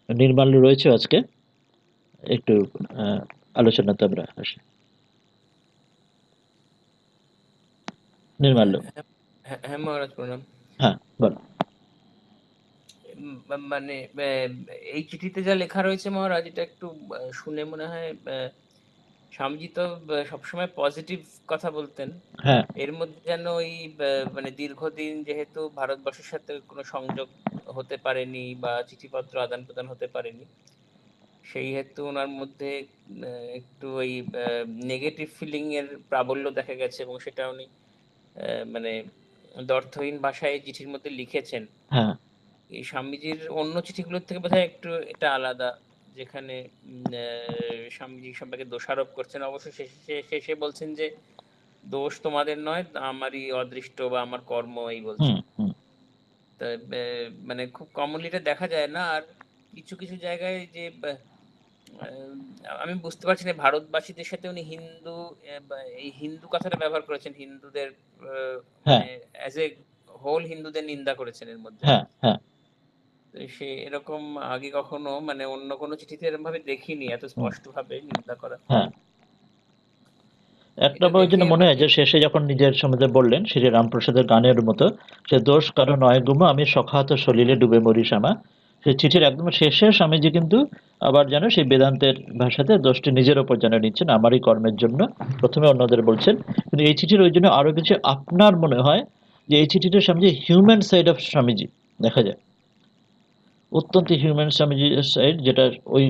নির্মাল্য রয়েছে আজকে, একটু আলোচনাতে আমরা আসি। নির্মাল্য। হ্যাঁ, হ্যাঁ, হ্যাঁ, মহারাজ প্রণাম। হ্যাঁ, বলো। মানে এই চিঠিতে যা লেখা রয়েছে মহারাজ, এটা একটু শুনে মনে হয় স্বামীজি তো সবসময় পজিটিভ কথা বলতেন। হ্যাঁ, এর মধ্যে যেন ওই মানে দীর্ঘদিন যেহেতু ভারতবর্ষের সাথে কোনো সংযোগ হতে পারেনি বা চিঠিপত্র আদান প্রদান হতে পারেনি, সেই হেতু ওনার মধ্যে একটু ওই নেগেটিভ ফিলিং এর প্রাবল্য দেখা গেছে, এবং সেটা উনি মানে দ্ব্যর্থহীন ভাষায় চিঠির মধ্যে লিখেছেন। হ্যাঁ, এই স্বামীজির অন্য চিঠিগুলোর থেকে বোধহয় একটু এটা আলাদা, যেখানে স্বামীজি সম্পর্কে দোষারোপ করছেন। অবশ্য শেষে শেষে বলছেন যে দোষ তোমাদের নয়, আমারই অদৃষ্ট বা আমার কর্ম, এই হুম, বলছেন। হুম, তা মানে খুব কমনলি এটা দেখা যায় না। আর কিছু কিছু জায়গায় যে আমি বুঝতে পারছি না, ভারতবাসীদের সাথে উনি হিন্দু বা এই হিন্দু কথাটা ব্যবহার করেছেন, হিন্দুদের হ্যাঁ, মানে অ্যাজ এ হোল হিন্দুদের নিন্দা করেছেন এর মধ্যে। হ্যাঁ, হ্যাঁ, তো সে এরকম আগে কখনো মানে অন্য কোনো চিঠিতে এরকম ভাবে দেখিনি, এত হুম, স্পষ্ট ভাবে নিন্দা করা। হ্যাঁ। একটা এটা ওই দেখে জন্য মনে হয় মানে যে শেষে যখন নিজের সম্বন্ধে বললেন শ্রী রামপ্রসাদের গানের মতো, সে দোষ কারো নয় গুম আমি সখাহত সলিলে ডুবে মরি শ্যামা। সেই চিঠির একদম শেষে স্বামীজি কিন্তু আবার যেন সেই বেদান্তের ভাষাতে দোষটি নিজের ওপর যেন নিচ্ছেন, আমারই কর্মের জন্য প্রথমে অন্যদের বলছেন। কিন্তু এই চিঠির ওই জন্য আরো কিছু আপনার মনে হয় যে এই চিঠিটা Swamiji human side of Swamiji দেখা যায়, অত্যন্ত হিউম্যান স্বামীজির সাইড, যেটা ওই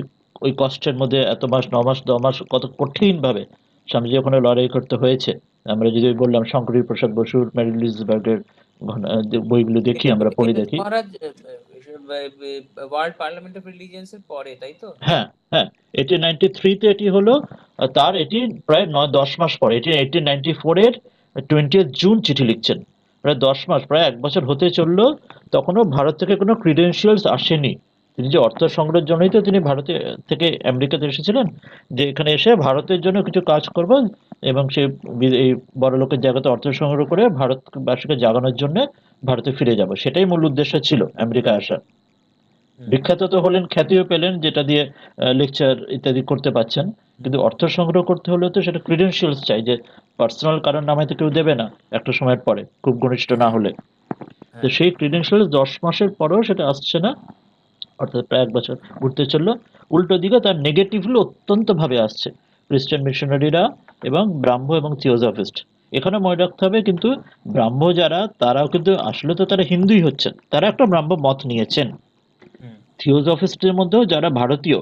ওই কষ্টের মধ্যে এত মাস ৯ মাস ১০ মাস কত কঠিন ভাবে স্বামীজি ওখানে লড়াই করতে হয়েছে। আমরা যদি ওই বললাম শঙ্করী প্রসাদ বসুর মেরি লুইসবার্গের যে বইগুলো দেখি, এটা তো আমরা পড়ি এটা তো দেখি। মহারাজ ওয়ার্ল্ড পার্লামেন্ট অফ রিলিজিয়ন্স এর পরে, তাই তো? হ্যাঁ, হ্যাঁ, 1893-তে এটি হলো। তার এটি প্রায় ৯-১০ মাস পরে, এটি 1894-এর 20th জুন চিঠি লিখছেন। প্রায় ১০ মাস, প্রায় ১ বছর হতে চললো, তখনও ভারত থেকে কোনো ক্রিডেন্সিয়ালস আসেনি। তিনি যে অর্থ সংগ্রহের জন্যই তো তিনি ভারতে থেকে আমেরিকাতে এসেছিলেন, যে এখানে এসে ভারতের জন্য কিছু কাজ করবেন এবং সে এই বড়লোকের জায়গাতে অর্থ সংগ্রহ করে ভারতবাসীকে জাগানোর জন্য ভারতে ফিরে যাব, সেটাই মূল উদ্দেশ্য ছিল আমেরিকায় আসা। হুম, বিখ্যাত তো হলেন, খ্যাতিও পেলেন, যেটা দিয়ে লেকচার ইত্যাদি করতে পাচ্ছেন। হুম, কিন্তু অর্থ সংগ্রহ করতে হলে তো সেটা ক্রিডেন্সিয়ালস চাই, যে পার্সোনাল কারণ নামে তো কেউ দেবে না একটা সময়ের পরে, খুব ঘনিষ্ঠ না হ্যাঁ, হলে। তো হ্যাঁ, সেই ক্রিডেন্সিয়ালস ১০ মাসের পরেও সেটা আসছে না, অর্থাৎ প্রায় ১ বছর ঘুরতে চললো। উল্টো দিকে তার নেগেটিভগুলো অত্যন্ত ভাবে আসছে খ্রিস্টান মিশনারিরা এবং ব্রাহ্ম এবং থিওজফিস্ট। এখানে মনে রাখতে হবে কিন্তু, ব্রাহ্ম যারা তারাও কিন্তু আসলে তো তারা হিন্দুই হচ্ছেন, তারা একটা ব্রাহ্ম মত নিয়েছেন। হুম, থিওজফিস্টের মধ্যেও যারা ভারতীয়,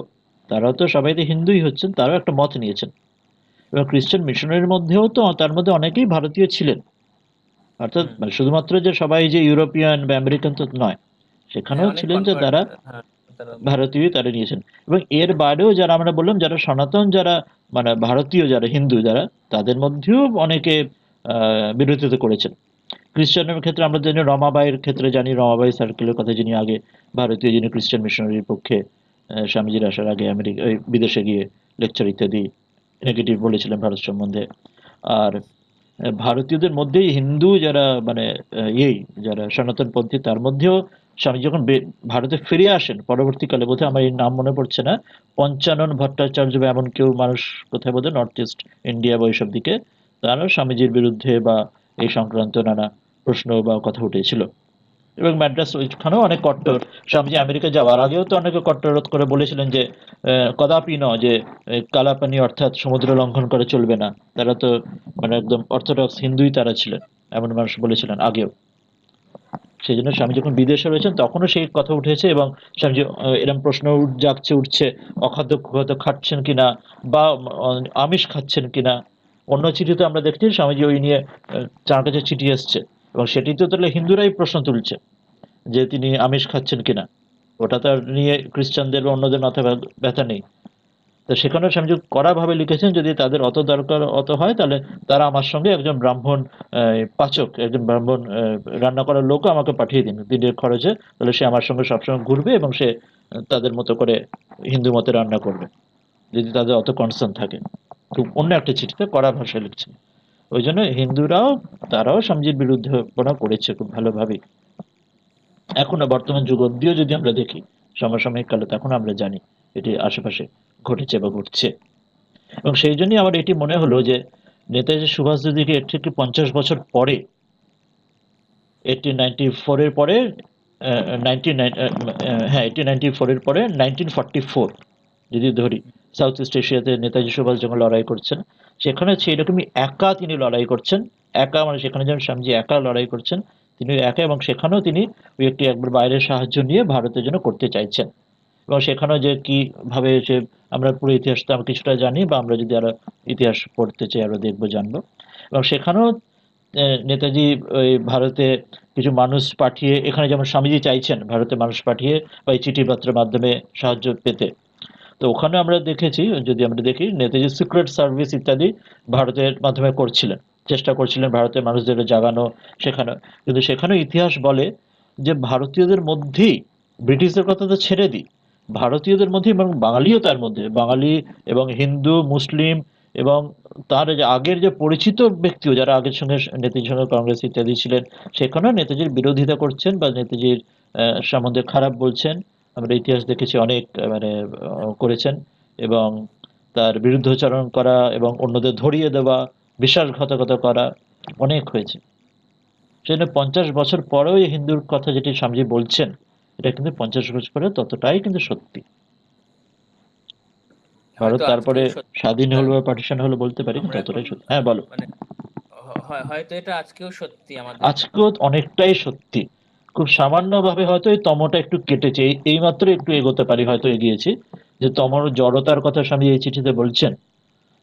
তারাও তো সবাই তো হিন্দুই হচ্ছেন, তারাও একটা মত নিয়েছেন। এবং খ্রিস্টান মিশনারির মধ্যেও তো তার মধ্যে অনেকেই ভারতীয় ছিলেন, অর্থাৎ হুম, মানে শুধুমাত্র যে সবাই যে ইউরোপিয়ান বা আমেরিকান তো নয়, হ্যাঁ, সেখানেও অনেক ছিলেন যে কনভার্ট, তারা হ্যাঁ, তারা ভারতীয়, তারা নিয়েছেন। এবং এর বাইরেও যারা আমরা বললাম, যারা সনাতন, যারা মানে ভারতীয়, যারা হিন্দু, যারা তাদের মধ্যেও অনেকে বিরোধিতা করেছেন। খ্রিস্টানের ক্ষেত্রে আমরা জানি, রমাবাইয়ের ক্ষেত্রে জানি, রমাবাই সার্কেলের কথা, যিনি আগে ভারতীয়, যিনি খ্রিস্টান মিশনারির পক্ষে স্বামীজির আসার আগে আমেরিকা বিদেশে গিয়ে লেকচার ইত্যাদি নেগেটিভ বলেছিলেন ভারত সম্বন্ধে। আর ভারতীয়দের মধ্যেই হিন্দু যারা মানে যারা সনাতনপন্থী, তার মধ্যেও স্বামী যখন ভারতে ফিরে আসেন পরবর্তীকালে, বোধহয় আমার এই নাম মনে পড়ছে না, পঞ্চানন ভট্টাচার্য বা এমন কেউ মানুষ, কোথায় বোধহয় নর্থ ইস্ট ইন্ডিয়া বা ওইসব দিকে, তারাও স্বামীজির বিরুদ্ধে বা এই সংক্রান্ত নানা প্রশ্ন বা কথা উঠেছিল। এবং ম্যাড্রাস ওইখানেও অনেক কট্টর, স্বামীজি আমেরিকা যাওয়ার আগেও তো অনেকে কট্টরোধ করে বলেছিলেন যে কদাপি ন, যে কালাপানি অর্থাৎ সমুদ্র লঙ্ঘন করে চলবে না। তারা তো মানে একদম অর্থোডক্স হিন্দুই তারা ছিলেন, এমন মানুষ বলেছিলেন আগেও। সেই জন্য স্বামী যখন বিদেশে রয়েছেন তখনও সেই কথা উঠেছে, এবং স্বামীজি এরকম প্রশ্ন উঠছে, অখাদ্য খাদ্য খাচ্ছেন কিনা, বা আমিষ খাচ্ছেন কিনা। অন্য চিঠিতে আমরা দেখছি স্বামীজি ওই নিয়ে তার কাছে চিঠি এসছে, এবং সেটি তো তাহলে হিন্দুরাই প্রশ্ন তুলছে যে তিনি আমিষ খাচ্ছেন কিনা। ওটা তার নিয়ে খ্রিস্টানদের বা অন্যদের মাথা ব্যথা নেই। তো সেখানেও স্বামীজি কড়াভাবে লিখেছেন, যদি তাদের অত দরকার অত হয়, তাহলে তারা আমার সঙ্গে একজন ব্রাহ্মণ পাচক, একজন ব্রাহ্মণ রান্না করার লোকও আমাকে পাঠিয়ে দিন দিনের খরচে, তাহলে সে আমার সঙ্গে সবসময় ঘুরবে এবং সে তাদের মতো করে হিন্দু মতে রান্না করবে, যদি তাদের অত কনসার্ন থাকে। খুব অন্য একটা চিঠিতে কড়া ভাষায় লিখছেন। ওই জন্য হিন্দুরাও, তারাও স্বামীজির বিরুদ্ধে করেছে খুব ভালোভাবেই। এখনো বর্তমান যুগ অব্দিও যদি আমরা দেখি, সমসাময়িক কালে, তখন আমরা জানি এটি আশেপাশে ঘটেছে বা ঘটছে। এবং সেই জন্যই আমার এটি মনে হলো যে নেতাজি সুভাষজিকে এর থেকে 50 বছর পরে, 1894-এর পরে, 1894-এর পরে 1944 যদি ধরি, সাউথ ইস্ট এশিয়াতে নেতাজি সুভাষ যখন লড়াই করছেন, সেখানে সেই রকমই একা তিনি লড়াই করছেন। একা মানে সেখানে যেমন স্বামীজি একা লড়াই করছেন, তিনি একা, এবং সেখানেও তিনি ওই একটি একবার বাইরের সাহায্য নিয়ে ভারতের জন্য করতে চাইছেন। এবং সেখানেও যে কিভাবে সে, আমরা পুরো ইতিহাসটা আমরা কিছুটা জানি, বা আমরা যদি আরো ইতিহাস পড়তে চাই আরো দেখবো, জানবো। এবং সেখানেও নেতাজি ওই ভারতে কিছু মানুষ পাঠিয়ে, এখানে যেমন স্বামীজি চাইছেন ভারতে মানুষ পাঠিয়ে বা এই চিঠিপত্রের মাধ্যমে সাহায্য পেতে, তো ওখানে আমরা দেখেছি, যদি আমরা দেখি নেতাজি সিক্রেট সার্ভিস ইত্যাদি ভারতের মাধ্যমে করছিলেন, চেষ্টা করছিলেন ভারতের মানুষদের জাগানো, শেখানো। কিন্তু সেখানেও ইতিহাস বলে যে ভারতীয়দের মধ্যেই, ব্রিটিশদের কথা তো ছেড়ে দিই, ভারতীয়দের মধ্যে এবং বাঙালিও তার মধ্যে, বাঙালি এবং হিন্দু মুসলিম এবং তার যে আগের যে পরিচিত ব্যক্তিও যারা আগের সঙ্গে নেতাজির সঙ্গে কংগ্রেস ইত্যাদি ছিলেন, সেখানেও নেতাজির বিরোধিতা করছেন বা নেতাজির সম্বন্ধে খারাপ বলছেন। আমরা ইতিহাস দেখেছি অনেক মানে করেছেন, এবং তার বিরুদ্ধচারণ করা এবং অন্যদের ধরিয়ে দেওয়া, বিশ্বাসঘাতকতা করা অনেক হয়েছে। সেজন্য 50 বছর পরেও এই হিন্দুর কথা যেটি স্বামীজি বলছেন, এটা কিন্তু 50 বছর পরে ততটাই কিন্তু সত্যি। ভারত হয়তো তারপরে আজকেও সত্যি স্বাধীন আমরা হলো বা পার্টিশন হলো বলতে পারি, কিন্তু আমরা এখন ততটাই সত্যি। হ্যাঁ বলো। মানে হয়তো এটা আজকেও সত্যি আমাদের। আজকেও অনেকটাই সত্যি। খুব আমরা সামান্যভাবে হয়তো এই তমটা একটু কেটেছে, এইমাত্র একটু এগোতে পারি, হয়তো এগিয়েছি। যে তমর জড়তার কথা স্বামী এই চিঠিতে বলছেন,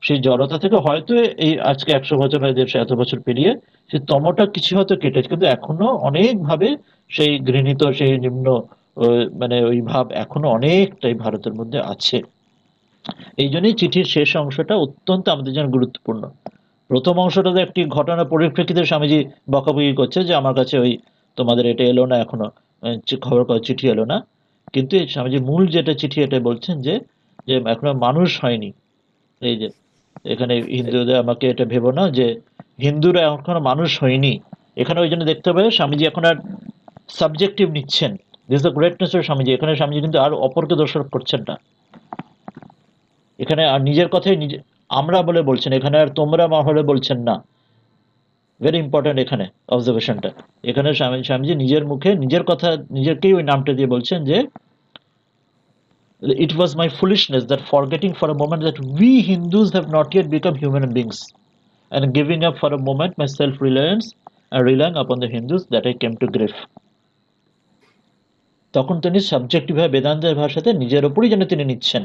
সেই জড়তা থেকে হয়তো এই আজকে 100 বছর বা 150 বছর পেরিয়ে সেই তমটা কিছু হয়তো কেটেছে, কিন্তু এখনো অনেক ভাবে সেই ঘৃণিত, সেই নিম্ন মানে ওই ভাব এখনো অনেকটাই ভারতের মধ্যে আছে। এই জন্যই চিঠির শেষ অংশটা অত্যন্ত আমাদের জন্য গুরুত্বপূর্ণ। প্রথম অংশটাতে একটি ঘটনার পরিপ্রেক্ষিতে স্বামীজি বকাবকি করছে যে আমার কাছে ওই তোমাদের এটা এলো না এখনো, খবর পাওয়ার চিঠি এলো না। কিন্তু এই স্বামীজি মূল যেটা চিঠি এটা বলছেন যে যে এখনো মানুষ হয়নি। এই যে এখানে হিন্দুদের, আমাকে এটা ভেবো না যে হিন্দুরা এখনো মানুষ হয়নি। এখানে ওই জন্য দেখতে হবে স্বামীজি এখন আর সাবজেক্টিভ নিচ্ছেন। This the greatness of Swamiji. এখানে স্বামীজি কিন্তু আর অপরকে দোষারোপ করছেন না। এখানে আর নিজের কথাই নিজে আমরা বলে বলছেন, এখানে আর তোমরা মা হলে বলছেন না। ভেরি ইম্পর্টেন্ট এখানে অবজারভেশনটা। এখানে স্বামীজি নিজের মুখে নিজের কথা, নিজেকেই ওই নামটা দিয়ে বলছেন যে it was my foolishness that forgetting for a moment that we Hindus have not yet become human beings, and giving up for a moment my self-reliance and relying upon the Hindus, that I came to grief. তখন তিনি subjective ভাবে বেদান্তের ভাষাতে নিজের ওপরই যেন তিনি নিচ্ছেন,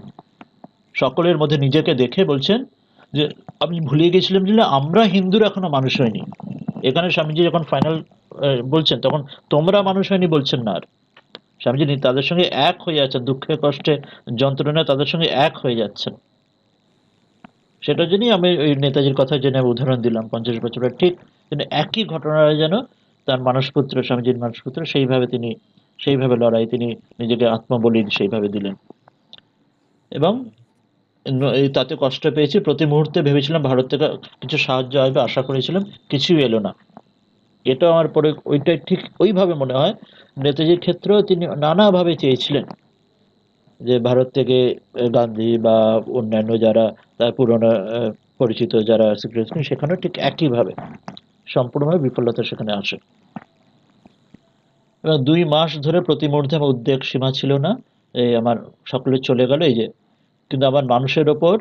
সকলের মধ্যে নিজেকে দেখে বলছেন যে আমি ভুলিয়ে গেছিলাম যে আমরা হিন্দুরা এখনো মানুষ হয়নি। এখানে স্বামীজি যখন ফাইনাল বলছেন, তখন তোমরা মানুষ হয়নি বলছেন না আর। স্বামীজি তাদের সঙ্গে এক হয়ে যাচ্ছেন, দুঃখে কষ্টে যন্ত্রণায় তাদের সঙ্গে এক হয়ে যাচ্ছেন। সেটার জন্যই আমি ওই নেতাজির কথা জেনে আমি উদাহরণ দিলাম 50 বছরের ঠিক কিন্তু একই ঘটনাটা যেন তার মানসপুত্র, স্বামীজির মানসপুত্র সেইভাবে তিনি, সেইভাবে লড়াই, তিনি নিজেকে আত্মবলি সেইভাবে দিলেন। এবং এই তাতে কষ্ট পেয়েছি, প্রতি মুহূর্তে ভেবেছিলাম ভারত থেকে কিছু সাহায্য আসবে, আশা করেছিলাম, কিছুই এলো না। এটা আমার পরে ওইটাই ঠিক ওইভাবে মনে হয় নেতাজির ক্ষেত্রেও তিনি নানাভাবে চেয়েছিলেন যে ভারত থেকে গান্ধী বা অন্যান্য যারা তার পুরনো পরিচিত যারা সিক্রেটারি, সেখানেও ঠিক একইভাবে সম্পূর্ণভাবে বিফলতা সেখানে আসে। এবং 2 মাস ধরে প্রতি মুহূর্তে আমার উদ্বেগ সীমা ছিল না। এই আমার সকলে চলে গেল, এই যে কিন্তু আমার মানুষের ওপর,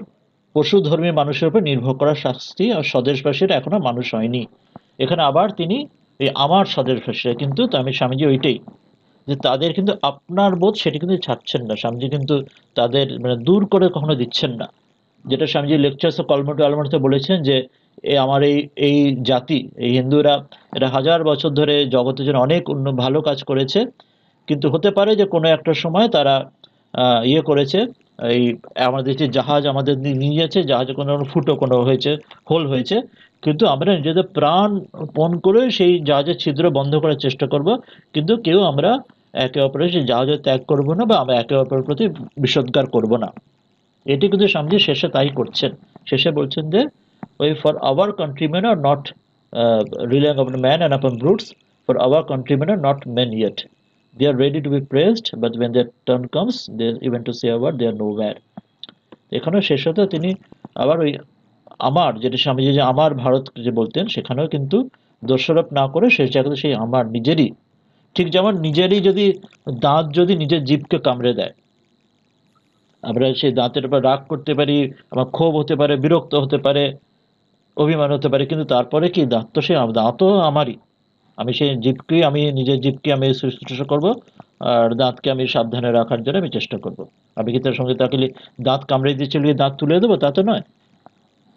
পশুধর্মী মানুষের উপর নির্ভর করার শাস্তি আর স্বদেশবাসীরা এখনো মানুষ হয়নি। এখানে আবার তিনি এই আমার স্বদেশবাসীরা কিন্তু, তো আমি স্বামীজি ওইটাই যে তাদের কিন্তু আপনার বোধ সেটি কিন্তু ছাড়ছেন না স্বামীজি, কিন্তু তাদের মানে দূর করে কখনো দিচ্ছেন না। যেটা স্বামীজি লেকচার্স অফ কলমোটো আলমোড়াতে বলেছেন যে আমার এই এই জাতি, এই হিন্দুরা, এরা 1000 বছর ধরে জগতের জন্য অনেক ভালো কাজ করেছে, কিন্তু হতে পারে যে কোনো একটা সময় তারা ইয়ে করেছে, এই আমাদের যে জাহাজ আমাদের নিয়ে যাচ্ছে, জাহাজে কোনো ফুটো কোনো হয়েছে, হোল হয়েছে, কিন্তু আমরা নিজেদের প্রাণ পণ করে সেই জাহাজের ছিদ্র বন্ধ করার চেষ্টা করব, কিন্তু কেউ আমরা একে অপরের সেই জাহাজে ত্যাগ করব না বা আমরা একে অপরের প্রতি বিষোদ্গার করব না। এটি কিন্তু স্বামীজি শেষে তাই করছেন। শেষে বলছেন যে ওই for our countrymen are not relying upon man and upon brutes, for our countrymen are not men yet. They are ready to be praised, but when their turn comes, they even to say a word, they are nowhere. এখানেও শেষ হতে তিনি আবার ওই আমার, যেটা স্বামীজি যে আমার ভারত যে বলতেন, সেখানেও কিন্তু দোষারোপ না করে শেষ জায়গাতে সেই আমার নিজেরই, ঠিক যেমন নিজেরই যদি দাঁত যদি নিজের জিভকে কামড়ে দেয়, আমরা সেই দাঁতের উপর রাগ করতে পারি, আমার ক্ষোভ হতে পারে, বিরক্ত হতে পারে, অভিমান হতে পারে, কিন্তু তারপরে কি দাঁত তো সেই দাঁতও আমারই। আমি সেই জীবকে, আমি নিজের জীবকে আমি শুশ্রূষা করব, আর দাঁতকে আমি সাবধানে রাখার জন্য আমি চেষ্টা করব। আমি কি তার সঙ্গে তাকে দাঁত কামড়ে দিয়ে চলে গিয়ে দাঁত তুলে দেবো? তা তো নয়।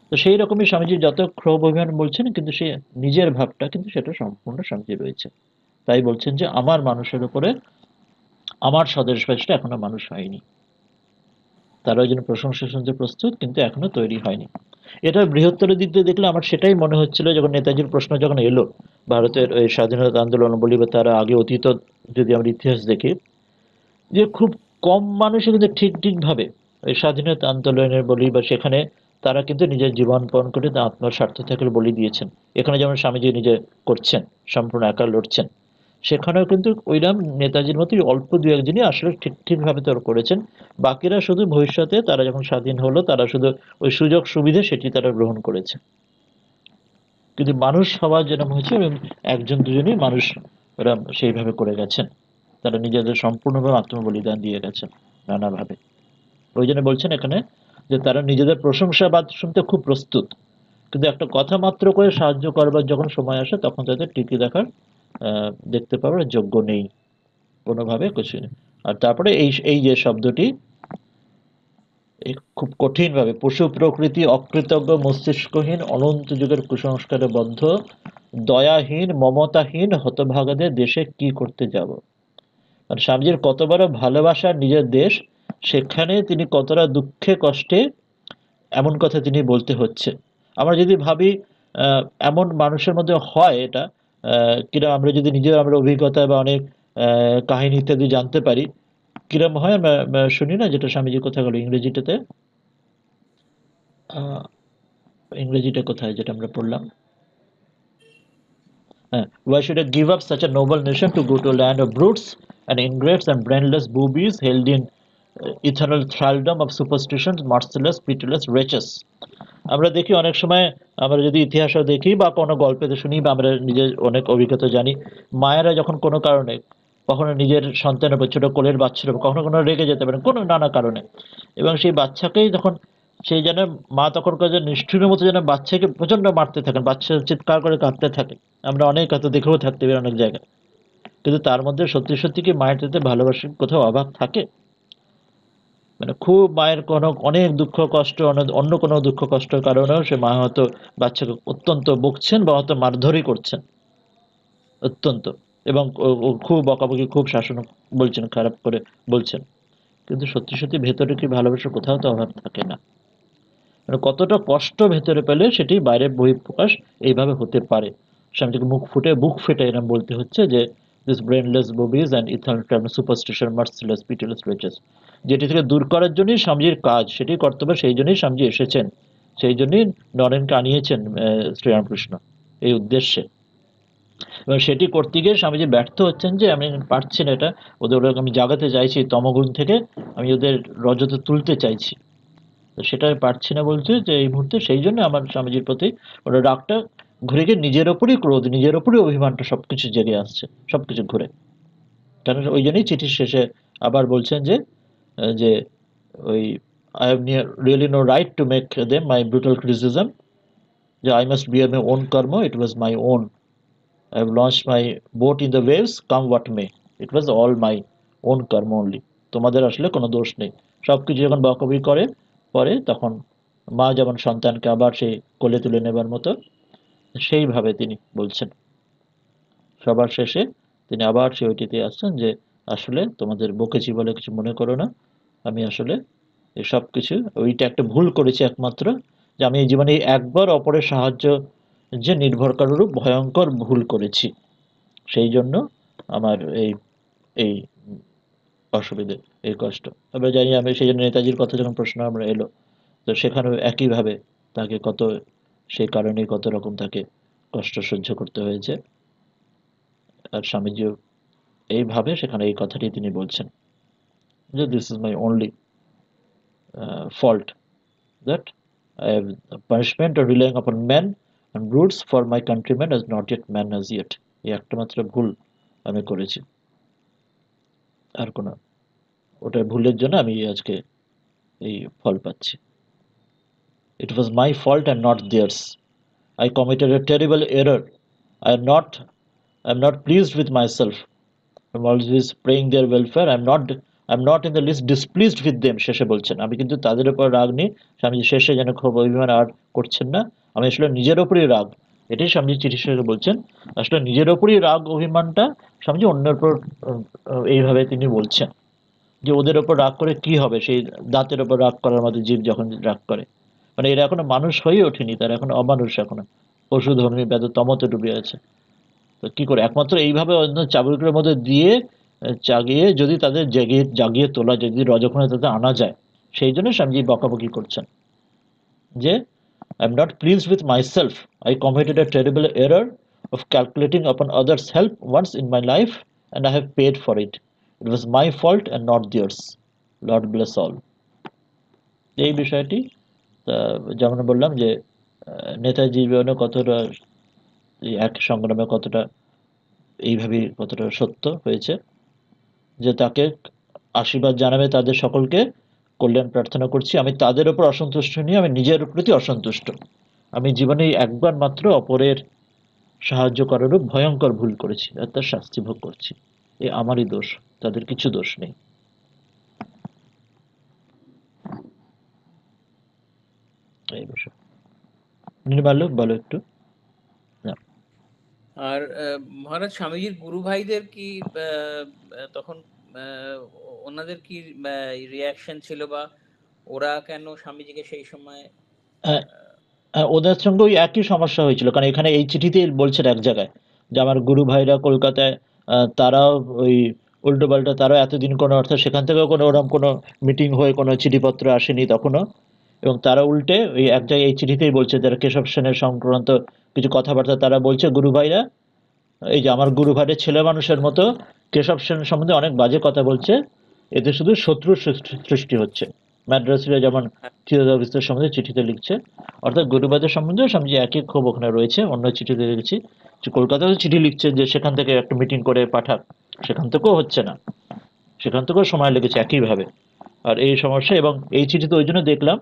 তো সেই রকমই স্বামীজি যত ক্ষোভ অভিমান বলছেন, কিন্তু সে নিজের ভাবটা কিন্তু সেটা সম্পূর্ণ স্বামীজি রয়েছে। তাই বলছেন যে আমার মানুষের উপরে, আমার স্বদেশবাসীটা এখনো মানুষ হয়নি। তারা ওই জন্য প্রশংসা শুনতে প্রস্তুত, কিন্তু এখনো তৈরি হয়নি। এটা বৃহত্তর দিক দিয়ে দেখলে আমার সেটাই মনে হচ্ছিল যখন নেতাজির প্রশ্ন যখন এলো ভারতের ওই স্বাধীনতা আন্দোলন বলি বা তার আগে অতীত যদি আমরা ইতিহাস দেখি, যে খুব কম মানুষই কিন্তু ঠিকভাবে ওই স্বাধীনতা আন্দোলনের বলি বা সেখানে তারা কিন্তু নিজের জীবনপণ করে তা আত্মার স্বার্থ থেকে বলি দিয়েছেন। এখানে যেমন স্বামীজি নিজে করছেন, সম্পূর্ণ একা লড়ছেন, সেখানেও কিন্তু ওইরকম নেতাজির মতোই অল্প দু একজনই আসলে ঠিকভাবে তারা করেছেন। বাকিরা শুধু ভবিষ্যতে তারা যখন স্বাধীন হলো তারা শুধু ওই সুযোগ সুবিধে সেটি তারা গ্রহণ করেছে। কিন্তু মানুষ সবার যেরকম হয়েছে ওরকম একজন দুজনই মানুষ ওরা সেইভাবে করে গেছেন। তারা নিজেদের সম্পূর্ণভাবে আত্মবলিদান দিয়ে গেছেন নানাভাবে। ওই জন্য বলছেন এখানে যে তারা নিজেদের প্রশংসাবাদ শুনতে খুব প্রস্তুত, কিন্তু একটা কথা মাত্র করে সাহায্য করবার যখন সময় আসে তখন তাদের টিকে দেখার দেখতে পাওয়ার যোগ্য নেই কোনোভাবে কিছু নেই। আর তারপরে এই এই যে শব্দটি এই খুব কঠিনভাবে, পশু প্রকৃতি অকৃতজ্ঞ মস্তিষ্কহীন অনন্ত যুগের কুসংস্কারে বদ্ধ দয়াহীন মমতাহীন হতভাগাদের দেশে কি করতে যাব। আর স্বামীজির কত বড় ভালোবাসা নিজের দেশ, সেখানে তিনি কতটা দুঃখে কষ্টে এমন কথা তিনি বলতে হচ্ছে। আমরা যদি ভাবি এমন মানুষের মধ্যে হয় এটা, কিনা আমরা যদি নিজের আমরা অভিজ্ঞতা বা অনেক কাহিনী ইত্যাদি জানতে পারি কিরম হয়, আমরা শুনি না যেটা স্বামীজি কোথায় গেল ইংরেজিটাতে, আহ, ইংরেজিটা কোথায় যেটা আমরা পড়লাম, হ্যাঁ, why should I give up such a noble nation to go to a land of brutes and ingrates and brainless boobies held in eternal thraldom of superstitions, merciless pitiless wretches। আমরা দেখি অনেক সময়, আমরা যদি ইতিহাসও দেখি বা কোনো গল্পেতে শুনি বা আমরা নিজের অনেক অভিজ্ঞতা জানি, মায়েরা যখন কোনো কারণে কখনো নিজের সন্তানের উপর ছোট কোলের বাচ্চার উপর কখনো কোনো রেগে যেতে পারেন কোনো নানা কারণে, এবং সেই বাচ্চাকেই যখন সেই যেন মা তখন করে নিষ্ঠুরের মতো যেন বাচ্চাকে প্রচন্ড মারতে থাকেন, বাচ্চা চিৎকার করে কাঁদতে থাকে। আমরা অনেক হয়তো দেখেও থাকতে পারি অনেক জায়গায়, কিন্তু তার মধ্যে সত্যি সত্যি কি মায়ের প্রতি ভালোবাসার কোথাও অভাব থাকে? মানে খুব মায়ের কোনো অনেক দুঃখ কষ্ট অন্য কোনো দুঃখ কষ্টের কারণেও সে মা হয়তো বাচ্চাকে অত্যন্ত বকছেন বা হয়তো মারধরই করছেন অত্যন্ত, এবং ও খুব বকাবকি খুব শাসন বলছেন, খারাপ করে বলছেন, কিন্তু সত্যি সত্যি ভেতরে কি ভালোবাসার কোথাও তো অভাব থাকে না। মানে কতটা কষ্ট ভেতরে পেলে সেটি বাইরের বহিঃপ্রকাশ এইভাবে হতে পারে। স্বামীজিকে মুখ ফুটে বুক ফেটে এরম বলতে হচ্ছে যে this brainless bogies and eternal superstition merciless pitiless wretches, যেটি থেকে দূর করার জন্যই স্বামীজির কাজ, সেটি কর্তব্য, সেই জন্যই স্বামীজি এসেছেন, সেই জন্যই নরেনকে আনিয়েছেন শ্রীরামকৃষ্ণ এই উদ্দেশ্যে। এবার সেটি করতে গিয়ে স্বামীজি ব্যর্থ হচ্ছেন যে আমি পারছি না এটা, ওদের আমি জাগাতে চাইছি তমগুণ থেকে, আমি ওদের রজতে তুলতে চাইছি, তো সেটা পারছি না বলছে যে এই মুহূর্তে, সেই জন্য আমার স্বামীজির প্রতি ওটা রাগটা ঘুরে গিয়ে নিজের ওপরই ক্রোধ, নিজের ওপরই অভিমানটা সবকিছু জেগে আসছে, সবকিছু ঘুরে। কেন ওই জন্যই চিঠির শেষে আবার বলছেন যে যে ওই I have really no right to make them my brutal criticism, যে I must bear my own karma, it was my own, I have launched my boat in the waves come what may, it was all my own karma only. তোমাদের আসলে কোনো দোষ নেই। সবকিছু যখন বকবি করে পরে তখন মা যেমন সন্তানকে আবার সেই কোলে তুলে নেবার মতো সেইভাবে তিনি বলছেন। সবার শেষে তিনি আবার সেই ওইটিতে আসছেন যে আসলে তোমাদের বকেছি বলে কিছু মনে করো না, আমি আসলে এই সব কিছু ওইটা একটা ভুল করেছি একমাত্র, যে আমি এই জীবনে একবার অপরের সাহায্য যে নির্ভর করার ভয়ঙ্কর ভুল করেছি, সেই জন্য আমার এই এই অসুবিধে, এই কষ্ট। আমরা জানি, আমি সেই জন্য নেতাজির কথা যখন প্রশ্ন আমরা এলো, তো সেখানেও একইভাবে তাকে কত, সেই কারণেই কত রকম তাকে কষ্ট সহ্য করতে হয়েছে। আর স্বামীজিও এইভাবে সেখানে এই কথাটি তিনি বলছেন যে this is my only fault, that I have punishment or relying upon men and brutes for my countrymen as not yet man as yet। এই একটা মাত্র ভুল আমি করেছি, আর কোনো, ওটা ভুলের জন্য আমি আজকে এই ফল পাচ্ছি। It was my fault and not theirs. I committed a terrible error. I am not pleased with myself. I'm always praying their welfare. I'm not in the least displeased with them। শেষে বলছেন আমি কিন্তু তাদের উপর রাগ নেই। স্বামীজি শেষে যেন খুব অভিমান আর করছেন না, আমি আসলে নিজের উপরই রাগ। এটাই স্বামীজি চিঠি শেষে বলছেন, আসলে নিজের উপরই রাগ অভিমানটা স্বামীজি অন্যের উপর এইভাবে তিনি বলছেন যে ওদের ওপর রাগ করে কি হবে, সেই দাঁতের ওপর রাগ করার মতো জীব যখন রাগ করে, মানে এরা এখনো মানুষ হয়ে ওঠেনি, তারা এখনো অমানুষ, এখনো পশু ধর্মী ব্যাধ তমতে ডুবে আছে। তো কি করে একমাত্র এইভাবে অন্য চাবুকের মধ্যে দিয়ে জাগিয়ে যদি তাদের জাগিয়ে জাগিয়ে তোলা যায়, যদি রজক্ষণে তাদের আনা যায়, সেই জন্য স্বামীজি বকাবকি করছেন যে I am not pleased with myself. I committed a terrible error of calculating upon others' help once in my life, and I have paid for it. It was my fault and not theirs. Lord bless all. এই বিষয়টি যেমন বললাম যে নেতাজি জীবনে কতটা এই এক সংগ্রামে কতটা এইভাবে কতটা সত্য হয়েছে, যে তাকে আশীর্বাদ জানাবে তাদের সকলকে, কল্যাণ প্রার্থনা করছি। আমি তাদের উপর অসন্তুষ্ট নিয়ে আমি নিজের প্রতি অসন্তুষ্ট। আমি জীবনে একবার মাত্র অপরের সাহায্য করারও ভয়ঙ্কর ভুল করেছি আর তার শাস্তি ভোগ করছি। এ আমারই দোষ, তাদের কিছু দোষ নেই। এই বিষয় নির্মাল্য বলো একটু। না। আর মহারাজ স্বামীজির গুরু ভাইদের কি তখন ওনাদের কি রিয়াকশন ছিল, বা ওরা কেন স্বামীজিকে সেই সময় আহ, ওদের সঙ্গে ওই একই সমস্যা হয়েছিল, কারণ এখানে এই চিঠিতেই বলছেন এক জায়গায় যে আমার গুরু ভাইরা কলকাতায়, তারাও ওই উল্টো পাল্টা, তারাও এতদিন কোনো অর্থাৎ সেখান থেকেও কোনো ওরকম কোনো মিটিং হয়ে কোনো চিঠিপত্র আসেনি তখনও, এবং তারা উল্টে ওই এক জায়গায় এই চিঠিতেই বলছে যারা কেশব সেনের সংক্রান্ত কিছু কথাবার্তা তারা বলছে গুরু ভাইরা, এই যে আমার গুরু ভাইয়ের ছেলে মানুষের মতো কেশব সেন সম্বন্ধে অনেক বাজে কথা বলছে, এতে শুধু শত্রুর সৃষ্টি হচ্ছে। ম্যাড্রাসিরা যেমন চিরতা বিস্তার সম্বন্ধে চিঠিতে লিখছে, অর্থাৎ গুরুবাদের সম্বন্ধেও স্বামীজি একই ক্ষোভ ওখানে রয়েছে। অন্য চিঠিতে লিখছি যে কলকাতায় চিঠি লিখছে যে সেখান থেকে একটা মিটিং করে পাঠাক, সেখান থেকেও হচ্ছে না, সেখান থেকেও সময় লেগেছে একইভাবে। আর এই সমস্যা, এবং এই চিঠিতে ওই জন্য দেখলাম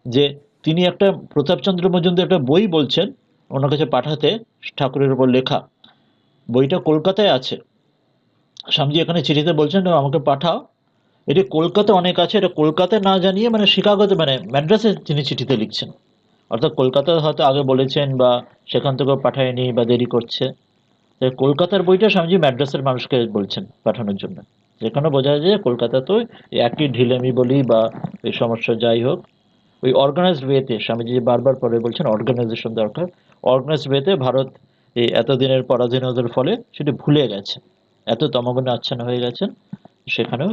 যে তিনি একটা প্রতাপচন্দ্র মজুমদার একটা বই বলছেন ওনার কাছে পাঠাতে, ঠাকুরের উপর লেখা বইটা কলকাতায় আছে। স্বামীজি এখানে চিঠিতে বলছেন আমাকে পাঠাও, এটি কলকাতা অনেক আছে, এটা কলকাতায় না জানিয়ে মানে শিকাগোতে মানে ম্যাড্রাসে তিনি চিঠিতে লিখছেন, অর্থাৎ কলকাতা হয়তো আগে বলেছেন বা সেখান থেকেও পাঠায়নি বা দেরি করছে। তাই কলকাতার বইটা স্বামীজি ম্যাড্রাসের মানুষকে বলছেন পাঠানোর জন্য, যেখানে বোঝা যায় যে কলকাতা তো একই ঢিলেমি বলি বা এই সমস্যা যাই হোক, ওই অর্গানাইজড ওয়েতে স্বামীজি বারবার পরে বলছেন অর্গানাইজেশন দরকার। অর্গানাইজড ওয়েতে ভারত এই এতদিনের পরাধীনতার ফলে সেটি ভুলে গেছে, এত তমগুণে আচ্ছন্ন হয়ে গেছেন। সেখানেও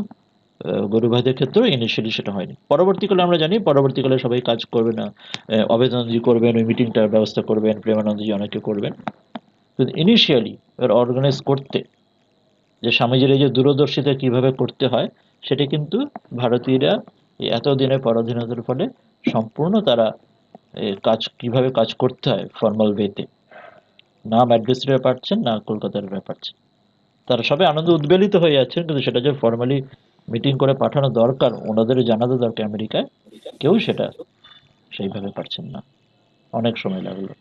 গরু ভাইদের ক্ষেত্রেও ইনিশিয়ালি সেটা হয়নি। পরবর্তীকালে আমরা জানি পরবর্তীকালে সবাই কাজ করবে না, অভেদানন্দজি করবেন, ওই মিটিংটার ব্যবস্থা করবেন, প্রেমানন্দজি অনেকে করবেন, কিন্তু ইনিশিয়ালি অর্গানাইজ করতে যে স্বামীজির এই যে দূরদর্শিতা কিভাবে করতে হয়, সেটা কিন্তু ভারতীয়রা এই এত দিনের পরাধীনতার ফলে সম্পূর্ণ তারা কাজ কিভাবে কাজ করতে হয় ফর্মাল ওয়েতে, না ম্যাড্রাসিরা পারছেন না কলকাতার পারছেন। তারা সবাই আনন্দ উদ্বেলিত হয়ে যাচ্ছেন, কিন্তু সেটা যে ফর্মালি মিটিং করে পাঠানো দরকার, ওনাদের জানাতে দরকার আমেরিকায়, কেউ সেটা সেইভাবে পারছেন না, অনেক সময় লাগলো।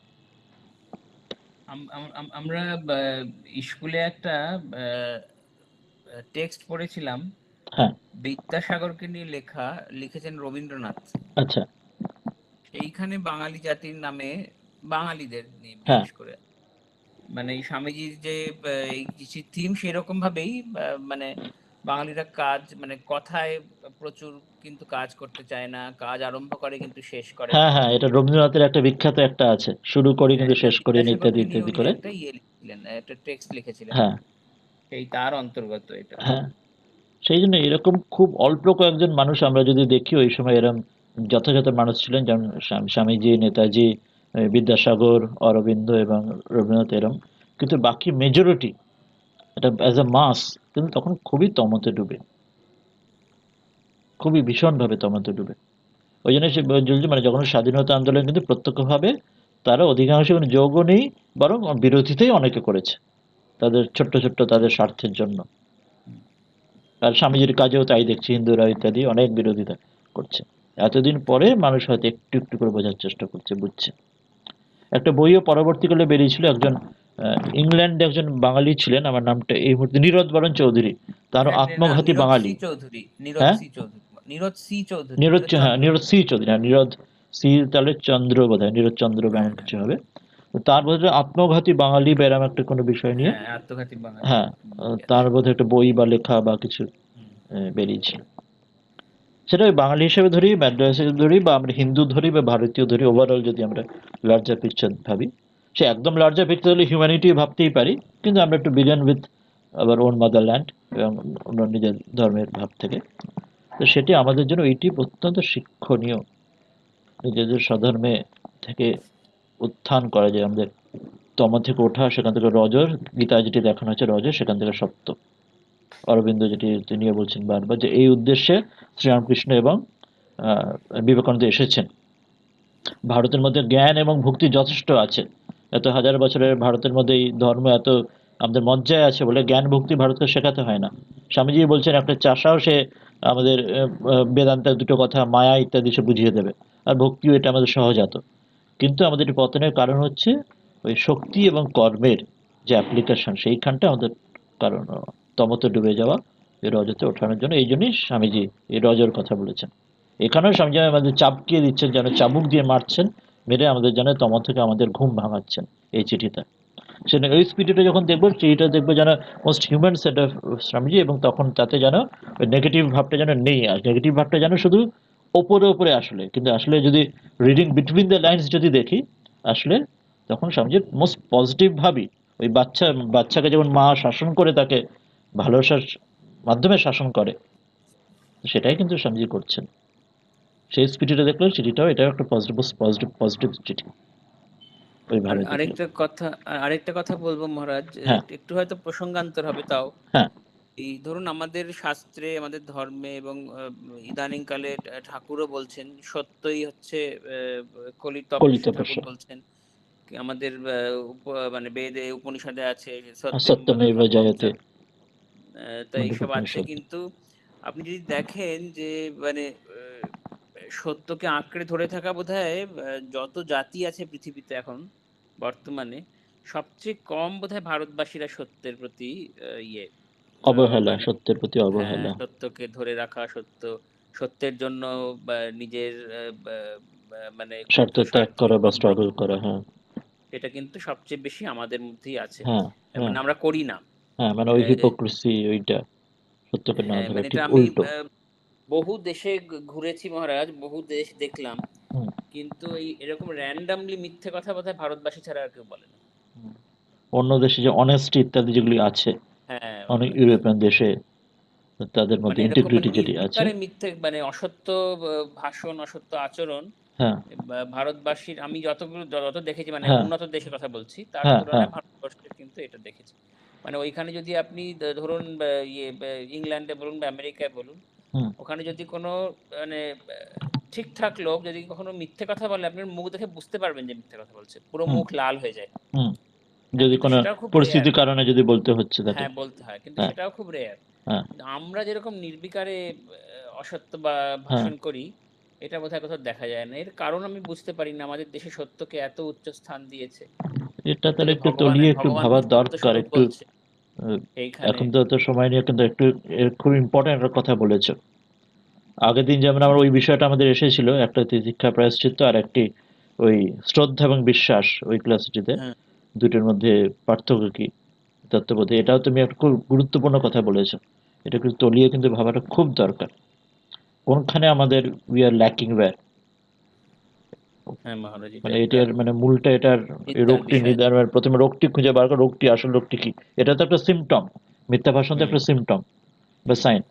আমরা স্কুলে একটা টেক্সট পড়েছিলাম, হ্যাঁ। বিদ্যাসাগরকে নিয়ে লেখা, লিখেছেন রবীন্দ্রনাথ। আচ্ছা। সেইখানে বাঙালি জাতির নামে, বাঙালিদের নিয়ে হ্যাঁ বিশেষ করে, মানে এই স্বামীজির যে এই থিম সেরকম ভাবেই, মানে বাঙালিরা কাজ মানে কথায় প্রচুর কিন্তু কাজ করতে চায় না, কাজ আরম্ভ করে কিন্তু শেষ করে হ্যাঁ না। হ্যাঁ, এটা রবীন্দ্রনাথের একটা বিখ্যাত একটা আছে, শুরু করি হ্যাঁ, কিন্তু এটা শেষ করি না, ইত্যাদি বিদ্যাসাগরকে নিয়ে ইত্যাদি উনি করে। একটা ইয়ে লিখেছিলেন, একটা টেক্সট লিখেছিলেন, হ্যাঁ। সেই তার অন্তর্গত এটা। হ্যাঁ, সেই জন্য এরকম খুব অল্প কয়েকজন মানুষ আমরা যদি দেখি ওই সময় এরম যথাযথ মানুষ ছিলেন, যেমন স্বামীজি, নেতাজি, বিদ্যাসাগর, অরবিন্দ এবং রবীন্দ্রনাথ এরম, কিন্তু বাকি মেজরিটি এটা অ্যাজ এ মাস কিন্তু তখন খুবই তমতে ডুবে, খুবই ভীষণভাবে তমতে ডুবে। ওই জন্য সে বলছে মানে যখন স্বাধীনতা আন্দোলন কিন্তু প্রত্যক্ষভাবে তারা অধিকাংশ কোনো যোগও নেই, বরং বিরোধিতাই অনেকে করেছে তাদের ছোট্ট ছোট্ট তাদের স্বার্থের জন্য। আর স্বামীজির কাজেও তাই দেখছি, হিন্দুরা ইত্যাদি অনেক বিরোধিতা করছে। এতদিন পরে মানুষ হয়তো একটু একটু করে বোঝার চেষ্টা করছে, বুঝছে। একটা বইও পরবর্তীকালে বেরিয়েছিল, একজন ইংল্যান্ডে একজন বাঙালি ছিলেন, আমার নামটা এই মুহূর্তে, নীরদ বরণ চৌধুরী, তারও হ্যাঁ, না, আত্মঘাতী নীরদ সি বাঙালি। চৌধুরী, নীরদ হ্যাঁ, সি চৌধুরী, নীরদ সি চৌধুরী, নীরদ নীরদ হ্যাঁ চন্দ্র। নীরদ সি চৌধুরী, হ্যাঁ নীরদ সি তাহলে চন্দ্র বোধ হয়, নীরদ চন্দ্র বা হ্যাঁ, এমন হ্যাঁ, কিছু হবে। তো তার বোধহয় আত্মঘাতী বাঙালি বা এরম একটা কোনো বিষয় নিয়ে, হ্যাঁ, আত্মঘাতী বাঙালি হ্যাঁ, বই আছে। তার বোধহয় একটা বই বা লেখা বা কিছু হুম। বেরিয়েছিল। সেটা ওই বাঙালি হিসেবে ধরি, ম্যাড্রাস হিসেবে ধরি, বা আমরা হিন্দু ধরি বা ভারতীয় ধরি, ওভারঅল যদি আমরা লার্জার পিকচার ভাবি, সে একদম লার্জার পিকচার হলে হিউম্যানিটি ভাবতেই পারি, কিন্তু আমরা একটু বিগিন উইথ আবার ওন মাদারল্যান্ড এবং অন্য নিজের ধর্মের ভাব থেকে। তো সেটি আমাদের জন্য এইটি অত্যন্ত শিক্ষণীয়, নিজেদের স্বধর্মে থেকে উত্থান করা যায় আমাদের, তম থেকে ওঠা, সেখান থেকে রজর, গীতায় যেটি দেখানো হচ্ছে রজর, সেখান থেকে সত্য। অরবিন্দ যেটি তিনিও বলছেন বারবার যে এই উদ্দেশ্যে শ্রীরামকৃষ্ণ এবং বিবেকানন্দ এসেছেন। ভারতের মধ্যে জ্ঞান এবং ভক্তি যথেষ্ট আছে, এত হাজার বছরের ভারতের মধ্যে এই ধর্ম এত আমাদের মজ্জায় আছে বলে জ্ঞান ভক্তি ভারতকে শেখাতে হয় না। স্বামীজি বলছেন একটা চাষাও সে আমাদের বেদান্তের দুটো কথা, মায়া ইত্যাদি সে বুঝিয়ে দেবে, আর ভক্তিও এটা আমাদের সহজাত। কিন্তু আমাদের এই পতনের কারণ হচ্ছে ওই শক্তি এবং কর্মের যে অ্যাপ্লিকেশন, সেইখানটা আমাদের কারণ, তমতে ডুবে যাওয়া, এই রজতে ওঠানোর জন্য। এই জন্যই স্বামীজি এই রজর কথা বলেছেন। এখানেও স্বামীজি আমাদের চাপকিয়ে দিচ্ছেন, যেন চাবুক দিয়ে মারছেন, মেরে আমাদের যেন তম থেকে আমাদের ঘুম ভাঙাচ্ছেন এই চিঠিটা। সেটা ওই স্পিরিটে যখন দেখবো, চিঠিটা দেখবো যেন most human set of Swamiji, এবং তখন তাতে যেন ওই নেগেটিভ ভাবটা যেন নেই, আর নেগেটিভ ভাবটা যেন শুধু ওপরে ওপরে আসলে, কিন্তু আসলে যদি রিডিং বিটুইন দ্য লাইন্স যদি দেখি, আসলে তখন স্বামীজির মোস্ট পজিটিভ ভাবি, ওই বাচ্চাকে যেমন মা শাসন করে তাকে ভালোবাসার মাধ্যমে শাসন করে, সেটাই কিন্তু স্বামীজি করছেন। সেই স্পিরিটে দেখলো চিঠিটাও, এটাও একটা পজিটিভ পজিটিভ পজিটিভ চিঠি আর ওইভাবে দেখলে। আরেকটা কথা বলবো মহারাজ, হ্যাঁ, একটু হয়তো প্রসঙ্গান্তর হবে তাও। হ্যাঁ, এই ধরুন আমাদের শাস্ত্রে, আমাদের ধর্মে এবং ইদানিং কালে ঠাকুরও বলছেন সত্যই হচ্ছে কলির কলিত তপস্যা, ঠাকুর ভাষা, বলছেন। আমাদের মানে বেদে উপনিষদে আছে সত্যম বদ সত্যমেব ধর্মম চ। জয়তে, তো এইসব আছে, মুন্ডকোপনিষদ। কিন্তু আপনি যদি দেখেন যে মানে সত্যকে আঁকড়ে ধরে থাকা বোধহয় যত জাতি আছে পৃথিবীতে এখন বর্তমানে, সবচেয়ে কম বোধহয় ভারতবাসীরা সত্যের প্রতি ইয়ে অবহেলা, মানে সত্যের প্রতি হ্যাঁ, অবহেলা, সত্যকে ধরে রাখা, সত্যের জন্য বা নিজের মানে স্বার্থ ক্ষুদ্র ত্যাগ স্বার্থকে করা বা স্ট্রাগল কম্প্রোমাইজ করা। করা, হ্যাঁ, এটা কিন্তু সবচেয়ে বেশি আমাদের মধ্যেই আছে। হ্যাঁ, হ্যাঁ, মানে আমরা করি না। হ্যাঁ, মানে ওই হিপোক্রিসি, ওইটা সত্যকে না হ্যাঁ, ধরা, মানে ঠিক এটা আমি উল্টো। বহু দেশে ঘুরেছি মহারাজ, বহু দেশ দেখলাম, হুম, কিন্তু এই এরকম র্যান্ডামলি মিথ্যে কথা বোধহয় ভারতবাসী ছাড়া আর কেউ বলে না। হুম। অন্য দেশে যে অনেস্টি ইত্যাদি যেগুলি আছে, হ্যাঁ, অনেক অন্য দেশে ইউরোপিয়ান দেশে তাদের মানে মধ্যে এরকম মানে ইন্টিগ্রিটি যেটি আছে। নির্বিকারে মিথ্যে, মানে অসত্য ভাষণ, অসত্য আচরণ হ্যাঁ, ভারতবাসীর আমি যত দেখেছি, মানে হ্যাঁ, উন্নত দেশের কথা বলছি, তার হ্যাঁ, হ্যাঁ, তুলনায় ভারতবর্ষের কিন্তু এটা দেখেছি। মানে ওইখানে যদি আপনি ধরুন ইংল্যান্ডে বলুন বা আমেরিকায় বলুন, হুম, ওখানে যদি কোনো মানে ঠিকঠাক লোক যদি কখনো মিথ্যে কথা বলে, আপনার মুখ দেখে বুঝতে পারবেন যে মিথ্যে কথা বলছে, পুরো হুম, মুখ লাল হয়ে যায়। হুম। হ্যাঁ, যদি কিন্তু কোনো সেটাও খুব রেয়ার। পরিস্থিতির কারণে যদি বলতে হচ্ছে তাকে। হ্যাঁ, বলতে হয়, কিন্তু হ্যাঁ, সেটাও খুব রেয়ার। হ্যাঁ, কিন্তু আমরা যেরকম নির্বিকারে অসত্য বা হ্যাঁ, ভাষণ করি, এটা বোধহয় কোথাও দেখা যায় না। এর কারণ আমি বুঝতে পারি না, আমাদের দেশে সত্যকে এত উচ্চ স্থান দিয়েছে। এটা তাহলে সত্যকে একটু তলিয়ে একটু ভগবান ভাবার সত্য দরকার স্বরূপ একটু। বলছে আহ, এইখানে। এখন তো এত সময় নিয়ে, কিন্তু একটু খুব ইম্পর্টেন্ট একটা কথা বলেছো। আগের দিন যেমন আমার ওই বিষয়টা আমাদের এসেছিল, একটা তিতিক্ষা প্রায়শ্চিত্ত, আর একটি ওই শ্রদ্ধা এবং বিশ্বাস, ওই ক্লাসটিতে হ্যাঁ, দুটোর মধ্যে পার্থক্য কি, তত্ত্ববোধে। এটাও তুমি একটা খুব গুরুত্বপূর্ণ কথা বলেছো। এটা কিন্তু তলিয়ে কিন্তু ভাবাটা খুব দরকার, কোনখানে আমাদের উই আর ল্যাকিং ওয়্যার। হ্যাঁ মহারাজ, এটা মানে একটা এটার মানে মূলটা এটার, এই চিন্তার রোগটি বিষয়। নিদান, প্রথমে রোগটি খুঁজে বার করা, রোগটি আসল রোগটি কি। এটা তো একটা সিমটম, মিথ্যা ভাষণ তো হুম, একটা সিমটম বা সাইন।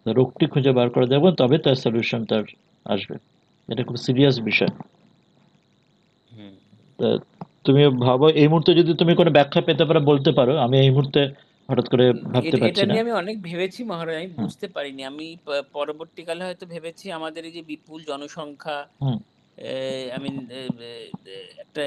রোগটি খুঁজে বার করে দেবো, তবে তার সলিউশন তার আসবে। এটা খুব সিরিয়াস বিষয়। হুম। তা তুমি ভাবো এই মুহূর্তে যদি তুমি কোনো ব্যাখ্যা পেতে পারো বলতে পারো, আমি এই মুহূর্তে হঠাৎ করে ভাবতে এটা এটা পারছি না। নিয়ে আমি অনেক ভেবেছি মহারাজ, আমি হুম, বুঝতে পারিনি। আমি পরবর্তীকালে হয়তো ভেবেছি আমাদের এই যে বিপুল জনসংখ্যা, হুম, আই মিন একটা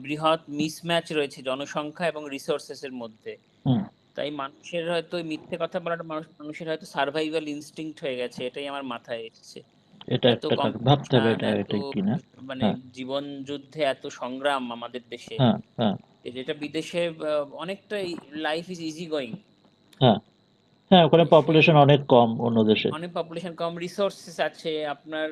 বৃহৎ মিসম্যাচ রয়েছে জনসংখ্যা এবং রিসোর্সেস এর মধ্যে। হুম। তাই মানুষের হয়তো ওই মিথ্যে কথা বলাটা, মানুষের হয়তো সার্ভাইভাল ইনস্টিংক্ট হয়ে গেছে, এটাই আমার মাথায় এসেছে। এটা এত একটা ভাবতে হবে, কম্পিটিশন, এটা এত এটা কি না। মানে হ্যাঁ, জীবন যুদ্ধে এত সংগ্রাম আমাদের দেশে, হ্যাঁ, হ্যাঁ, যেটা বিদেশে অনেকটাই লাইফ ইজ ইজি গোয়িং। হ্যাঁ, হ্যাঁ, ওখানে সেই পপুলেশন অনেক কম অন্য দেশে। অনেক পপুলেশন কম, রিসোর্সেস আছে আপনার,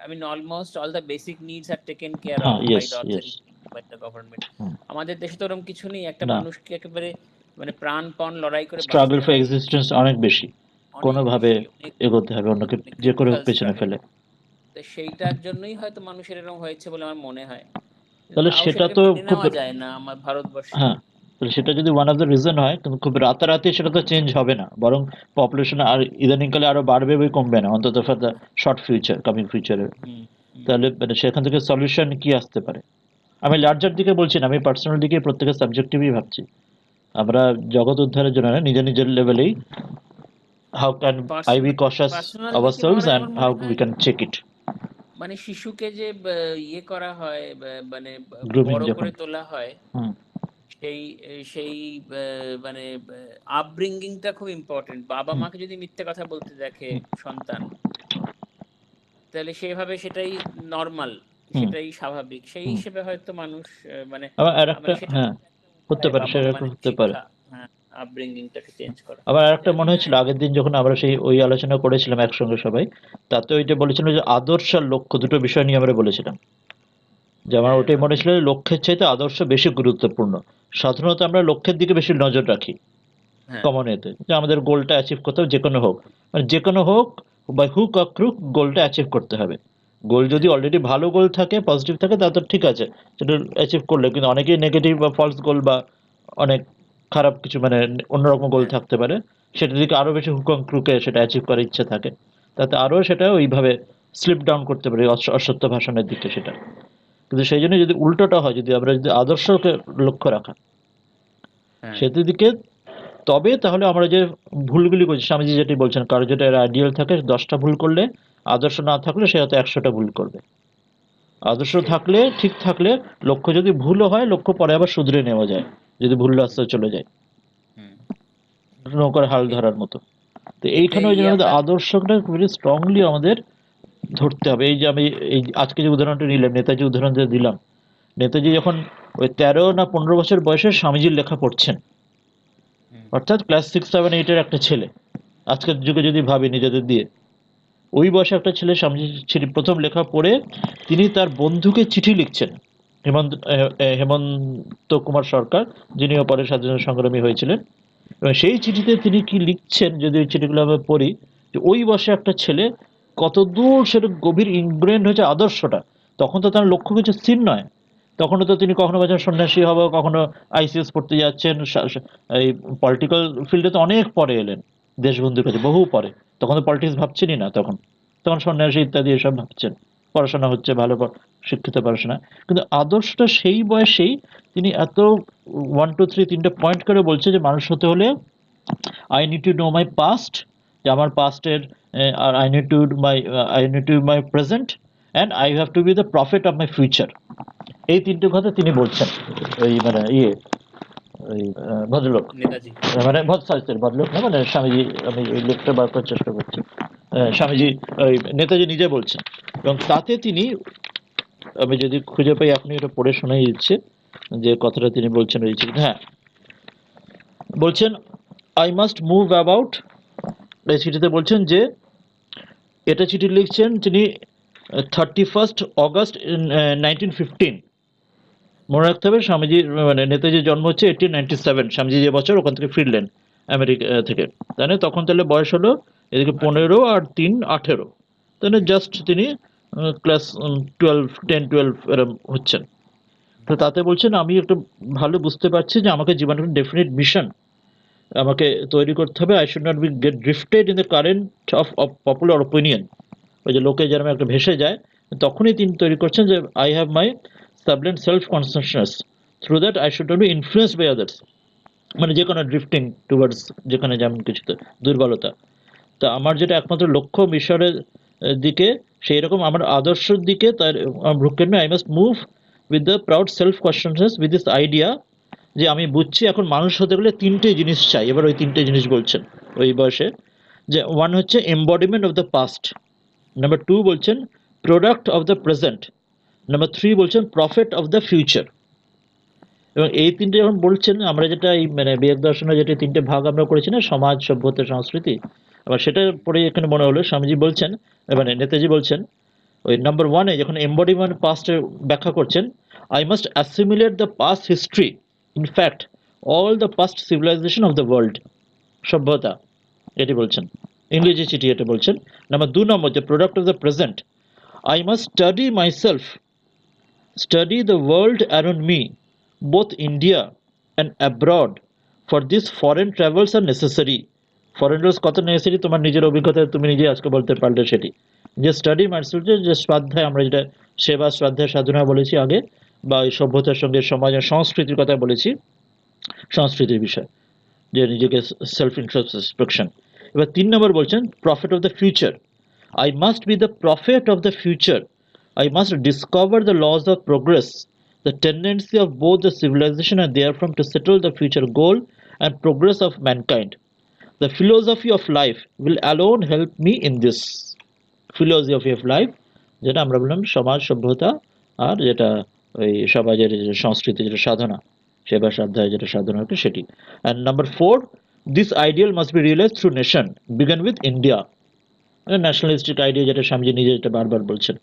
I mean almost all the basic needs are taken care of হ্যাঁ, by yes, the yes. Authority, by the government. Hmm. আমাদের দেশে তো ওরকম কিছু নেই, একটা না, মানুষকে একেবারে মানে প্রাণপণ লড়াই করে স্ট্রাগল বাঁচতে ফর হয়। এক্সিস্টেন্স অনেক বেশি। অনেক কোনোভাবে বেশি, অনেক এগোতে হবে, অন্যকে মানে যে করে ক্রিটিক্যাল পেছনে স্টাডি। ফেলে। তো সেইটার জন্যই হয়তো মানুষের এরকম হয়েছে বলে আমার মনে হয়। তাহলে তাও সেটা সেটাকে তো মেনে খুব, নেওয়া যায় না আমার ভারতবর্ষে। হ্যাঁ, তাহলে সেটা যদি ওয়ান অফ দ্য রিজন হয়, কিন্তু খুব রাতারাতি সেটা তো চেঞ্জ হবে না, বরং পপুলেশন আর ইদানিংকালে আরো বাড়বে বই, কমবে না, অন্তত for the short future, coming ফিউচারে। হুম, হুম। তাহলে মানে সেখান থেকে সলিউশন কি আসতে পারে? আমি লার্জার দিকে বলছি না, আমি পার্সোনাল দিকে প্রত্যেকের সাবজেক্টিভই ভাবছি। আমরা জগৎ উদ্ধারের জন্য না, নিজের নিজের লেভেলেই how can I be personal conscious personal দিকে আওয়ারসেলভস মহারাজ অ্যান্ড আমার হাউ মনে উই হয় ক্যান চেক ইট। মানে শিশুকে যে ইয়ে করা হয় মানে গ্রুমিং বড় যখন, করে তোলা হয়, হুম, সেই সেই মানে আপব্রিঙ্গিংটা খুব ইম্পর্টেন্ট। বাবা হুম, মাকে যদি মিথ্যে কথা বলতে দেখে সন্তান, তাহলে সেভাবে সেটাই নর্মাল, হুম, সেটাই স্বাভাবিক, সেই হুম। হিসেবে হয়তো মানুষ মানে আবার আর একটা, মানে সেটা হ্যাঁ, করতে হতে হয় পারে, বাবা সেরকম মানে হতে পারে। শিক্ষা, হ্যাঁ, আপব্রিঙ্গিংটাকে চেঞ্জ করা। আবার আরেকটা জানি মনে না। হচ্ছিল আগের দিন যখন আমরা সেই ওই আলোচনা করেছিলাম একসঙ্গে সবাই, তাতে ওইটা বলেছিল যে আদর্শ আর লক্ষ্য, দুটো বিষয় নিয়ে আমরা বলেছিলাম। যে আমার হ্যাঁ ওটাই মনে বাবা। ছিল যে লক্ষ্যের চাইতে আদর্শ বেশি গুরুত্বপূর্ণ। সাধারণত আমরা লক্ষ্যের দিকে বেশি নজর রাখি হ্যাঁ, কমন এতে, যে আমাদের গোলটা অ্যাচিভ করতে হবে, যে কোনো হোক, মানে যে কোনো হোক, বা হুক অর ক্রুক, গোলটা অ্যাচিভ করতে হবে। গোল যদি হ্যাঁ, অলরেডি ভালো গোল থাকে, পজিটিভ থাকে, তাহলে তো ঠিক আছে, সেটা অ্যাচিভ করলে। কিন্তু অনেকেই নেগেটিভ বা ফলস গোল বা অনেক খারাপ কিছু, মানে অন্যরকম গোল হ্যাঁ, থাকতে পারে, সেটার দিকে আরো বেশি হুক অর ক্রুকে সেটা অ্যাচিভ করার ইচ্ছে থাকে, তাতে আরো সেটা ওইভাবে স্লিপ ডাউন করতে পারে অসত্য ভাষণের দিকে সেটা। কিন্তু সেই জন্য যদি উল্টোটা হয়, যদি আমরা যদি আদর্শকে লক্ষ্য রাখা হ্যাঁ, সেদিকে, তবে তাহলে আমরা যে ভুলগুলি করছি, স্বামীজি যেটি বলছেন, কারো যেটা আইডিয়াল থাকে 10টা ভুল করলে, আদর্শ না থাকলে সে হয়তো 100টা ভুল করবে। আদর্শ সেই। থাকলে, ঠিক থাকলে, লক্ষ্য যদি ভুলও হয়, লক্ষ্য পরে আবার শুধরে নেওয়া যায়, যদি ভুল রাস্তায় চলে যায়, হুম। নৌকার হাল এ- ধরার মতো। তো এতে এইখানে ওই ইয়ে জন্য আমাদের আপনার। আদর্শটা ভেরি স্ট্রংলি আমাদের ধরতে হবে। এই যে আমি এই আজকে যে উদাহরণটা নিলাম, নেতাজি উদাহরণ যে দিলাম, নেতাজি যখন ওই 13 না 15 বছর বয়সে স্বামীজির লেখা পড়ছেন, হুম, অর্থাৎ ক্লাস 6, 7, 8-এর একটা ছেলে, আজকের যুগে যদি ভাবি নিজেদের দিয়ে, ওই বয়সে একটা ছেলে স্বামীজির প্রথম লেখা পড়ে তিনি তার বন্ধুকে চিঠি লিখছেন, হেমন্ত কুমার সরকার, যিনিও পরে স্বাধীনতা সংগ্রামী হয়েছিলেন। এবং সেই চিঠিতে তিনি কি লিখছেন, যদি ওই চিঠিগুলো আমরা পড়ি, যে ওই বয়সে একটা ছেলে কতদূর সেটা গভীর ইনগ্রেন্ড হয়েছে আদর্শটা। তখন তো তার লক্ষ্য কিছু স্থির নয়, তখনও তো তিনি কখনো বলছেন সন্ন্যাসী হব, কখনো আইসিএস পড়তে যাচ্ছেন, এই পলিটিক্যাল ফিল্ডে তো অনেক পরে এলেন, দেশবন্ধুর কাছে বহু পরে। তখন তো পলিটিক্স ভাবছেনই না, তখন তখন সন্ন্যাসী ইত্যাদি এসব ভাবছেন, পড়াশোনা হচ্ছে ভালো, শিক্ষিত পড়াশোনা। কিন্তু আদর্শটা সেই বয়সেই তিনি এত 1 2 3 তিনটে পয়েন্ট করে বলছে যে মানুষ হতে হলে I need to know my past, যে আমার পাস্টের, আর I need to my present, and I have to be the profit of my future. এই তিনটে কথা তিনি বলছেন, ওই মানে ওই ভদ্রলোক, নেতাজি। মানে সরি সরি, ভদ্রলোক না, মানে স্বামীজি, আমি ওই লোকটা বার করার চেষ্টা করছি, স্বামীজি, ওই নেতাজি নিজে বলছেন। এবং তাতে তিনি, আমি যদি খুঁজে পাই আপনি এটা পড়ে শোনাই দিচ্ছে, যে কথাটা তিনি বলছেন ওই চিঠি, হ্যাঁ, বলছেন আই মাস্ট মুভ অ্যাবাউট। এই চিঠিতে বলছেন যে, এটা চিঠি লিখছেন তিনি 31st অগস্ট 1915। মনে রাখতে হবে স্বামীজির, মানে নেতাজির জন্ম হচ্ছে 1897, স্বামীজি যে বছর ওখান থেকে ফিরলেন আমেরিকা থেকে, তাই না? তখন তাহলে বয়স হলো এদিকে 18। 15 আর 3 18, তাই না? জাস্ট তিনি ক্লাস 12 10 12 এরম হচ্ছেন। তো তাতে বলছেন আমি একটু ভালো বুঝতে পারছি যে আমাকে জীবনের ডেফিনিট মিশন আমাকে তৈরি করতে হবে। I should not be get drifted in the current of popular opinion. ওই যে লোকে যেরকম একটা ভেসে যায়, তখনই তিনি তৈরি করছেন যে I have my sublime self consciousness, through that I should not be influenced by others. মানে যে কোনো ড্রিফটিং টুয়ার্ডস, যেখানে যেমন কিছুতে দুর্বলতা। তা আমার যেটা একমাত্র লক্ষ্য মিশরের দিকে, সেই রকম আমার আদর্শের দিকে তার ভ্রুক্ষেপে I must move with the proud self consciousness, with this idea, যে আমি বুঝছি এখন মানুষ হতে গেলে তিনটে জিনিস চাই। এবার ওই তিনটে জিনিস বলছেন ওই বয়সে, যে ওয়ান হচ্ছে embodiment of the past, number two বলছেন product of the present, number three বলছেন প্রফিট অফ দ্য ফিউচার। এবং এই তিনটে যখন বলছেন, আমরা যেটা এই মানে বিবেক দর্শনে যেটা তিনটে ভাগ আমরা করেছি না, সমাজ, সভ্যতা, সংস্কৃতি, আবার সেটা পরে এখানে মনে হলো স্বামীজি বলছেন, মানে নেতাজি বলছেন, ওই নাম্বার ওয়ানে যখন এমবডিমেন্ট পাস্টের ব্যাখ্যা করছেন, I must assimilate the past history, in fact all the past civilisation of the world, সভ্যতা, এটি বলছেন। ইংরেজি চিঠি এটা বলছেন। নাম্বার 2 নম্বর, যে product of the present, I must study myself, study the world around me, both India and abroad. For this, foreign travels are necessary. Foreign travels কত necessary তোমার নিজের অভিজ্ঞতায় তুমি নিজে আজকে বলতে পারলে সেটি। যে স্টাডি মাইসেলফ, যে স্বাধ্যায়, আমরা যেটা সেবা স্বাধ্যায় সাধনা বলেছি আগে, বা এই সভ্যতার সঙ্গে সমাজের সংস্কৃতির কথা বলেছি, সংস্কৃতির বিষয়, যে নিজেকে সেলফ ইন্ট্রোস্পেকশন। এবার 3 নম্বর বলছেন profit of the future. I must be the prophet of the future. I must discover the laws of progress, the tendency of both the civilization and therefrom to settle the future goal and progress of mankind. The philosophy of life will alone help me in this. Philosophy of life, যেটা আমরা বললাম সমাজ সভ্যতা, আর যেটা ওই সমাজের যে সংস্কৃতি, যেটা সাধনা, সেবা সাধ্যায় যেটা সাধনা হচ্ছে সেটি। And number 4, this ideal must be realized through nation, begin with India. Nationalistic idea, যেটা স্বামীজি নিজে যেটা বারবার বলছেন,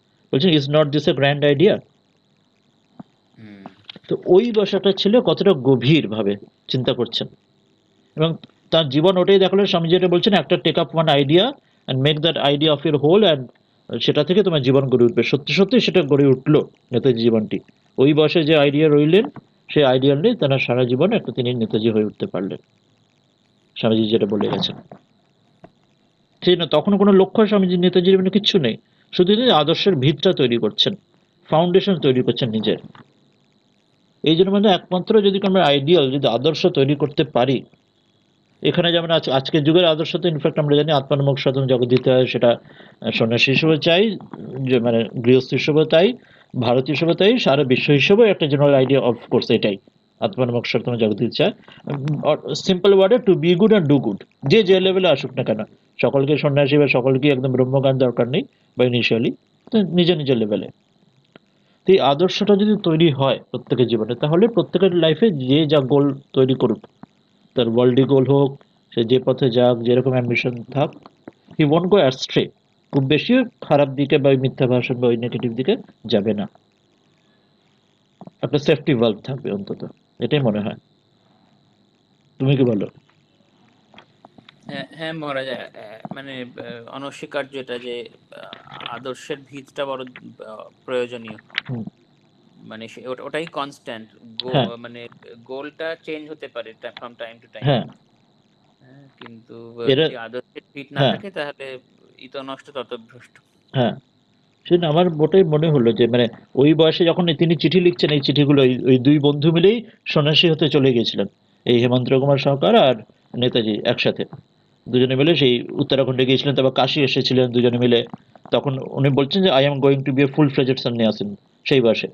is not this a grand idea. Hmm. তো ওই বসাটা ছিল কতটা গভীর ভাবে চিন্তা করছেন, এবং তার জীবন ওটাই দেখালো। স্বামীজি যেটা বলছেন, একটা take up one idea and make that idea of your whole, and সেটা থেকে তোমার জীবন গড়ে উঠবে। সত্যি সত্যি সেটা গড়ে উঠলো নেতাজি জীবনটি। ওই বয়সে যে আইডিয়া রইলেন, সেই আইডিয়া নিয়ে তারা সারা জীবন একটা তিনি নেতাজি হয়ে উঠতে পারলেন, স্বামীজি যেটা বলে গেছেন। সেই না, তখন কোনো লক্ষ্য স্বামীজি নেতাজির জীবনে কিচ্ছু নেই, শুধু তিনি আদর্শের ভিতটা তৈরি করছেন, ফাউন্ডেশন তৈরি করছেন নিজের। এই জন্য মানে একমাত্র যদি আমরা আইডিয়াল, যদি আদর্শ তৈরি করতে পারি, এখানে যেমন আজকের যুগের আদর্শ তো ইনফ্যাক্ট আমরা জানি আত্মানুমোক্ষ সাধন জগৎ দিতে হয়, সেটা সন্ন্যাসী হিসেবে চাই, যে মানে গৃহস্থ হিসেবে তাই, ভারতীয় হিসেবে তাই, সারা বিশ্ব হিসেবেও একটা জেনারেল আইডিয়া অফ কোর্স এটাই, আত্মানুমোক্ষ সাধন জগৎ দিতে চায়। সিম্পল ওয়ার্ডে to be good and do good, যে যে লেভেলে আসুক না কেন, সকলকে সন্ন্যাসী বা সকলকে একদম ব্রহ্মজ্ঞান দরকার নেই বা ইনিশিয়ালি, তো নিজের নিজের লেভেলে। তো এই আদর্শটা যদি তৈরি হয় প্রত্যেকের জীবনে, তাহলে প্রত্যেকের লাইফে যে যা গোল তৈরি করুক, তার ওয়ার্ল্ডলি গোল হোক, সে যে পথে যাক, যেরকম অ্যাম্বিশন থাক, হি ওয়ন্ট গো অ্যাস্ট্রে, খুব বেশি খারাপ দিকে বা ওই মিথ্যা ভাষণ বা ওই নেগেটিভ দিকে যাবে না। একটা সেফটি ভাল্ভ থাকবে অন্তত, এটাই মনে হয়। তুমি কি বলো? হ্যাঁ হ্যাঁ মহারাজ, মানে অনস্বীকার্য এটা যে আদর্শের ভিতটা বড় প্রয়োজনীয়। হুম, মানে ওটাই কনস্ট্যান্ট। হ্যাঁ, মানে গোলটা চেঞ্জ হতে পারে ফ্রম টাইম টু টাইম, হ্যাঁ, হ্যাঁ, কিন্তু এরা, যদি আদর্শের ভিত না হ্যাঁ, থাকে তাহলে ইত নষ্ট তত ভ্রষ্ট। হ্যাঁ, সেটা আমার মোটেই মনে হলো যে মানে ওই বয়সে যখন তিনি চিঠি লিখছেন, এই চিঠিগুলো ওই দুই বন্ধু মিলেই সন্ন্যাসী হতে চলে গিয়েছিলেন, এই হেমন্ত কুমার সরকার আর নেতাজি একসাথে, দুজনে মিলে সেই উত্তরাখণ্ডে গিয়েছিলেন, তারপর কাশি এসেছিলেন দুজনে মিলে। তখন উনি বলছেন যে I am going to be a full fledged sannyasin, সেই বয়সে।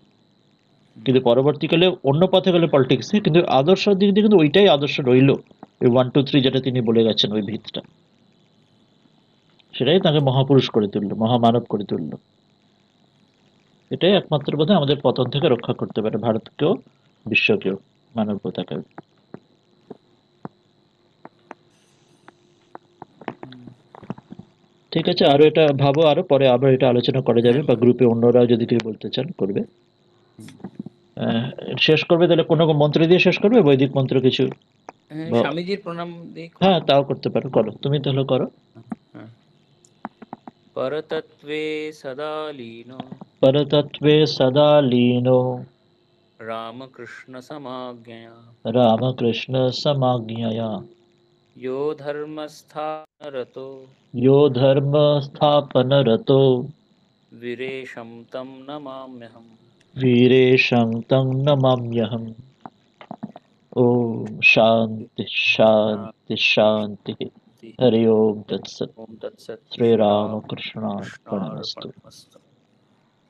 কিন্তু পরবর্তীকালে অন্য পথে গেলে পলিটিক্সে, কিন্তু আদর্শের দিক দিয়ে কিন্তু ওইটাই আদর্শ রইল, ওই 1 2 3 যেটা তিনি বলে গেছেন, ওই ভিতটা, সেটাই তাকে মহাপুরুষ করে তুললো, মহামানব করে তুললো। এটাই একমাত্র বোধহয় আমাদের পতন থেকে রক্ষা করতে পারে ভারতকেও, বিশ্বকেও, মানবতাকেও। ঠিক আছে, আরো এটা ভাবো, আরো পরে আবার এটা আলোচনা করা যাবে, হ্যাঁ বা মহারাজ। গ্রুপে অন্যরাও যদি কেউ বলতে চান করবে। আহ, শেষ করবে তাহলে কোনো মন্ত্র দিয়ে শেষ করবে, বৈদিক মন্ত্র কিছু? হ্যাঁ, বা- স্বামীজির প্রণাম দিয়ে করি। হ্যাঁ, তাও করতে পারো, করো তুমি তাহলে করো। হ্যাঁ। परतत्त्वे सदा लीनो परतत्वे सदा लीनो रामकृष्णसमाज्ञया रामकृष्ण समाज्ञया यो धर्मस्थानरतो यो धर्म स्थापन रतो वीरेशं तं नमाम्यहम्। वीरेशं तं नमाम्यहम्। ओम शांति शांति शांति। शान्तिः। हरि ओम तत्सत। ॐ तत्सत्। श्री राम कृष्णार्पणमस्तु। श्रीरामकृष्णार्पणमस्तु।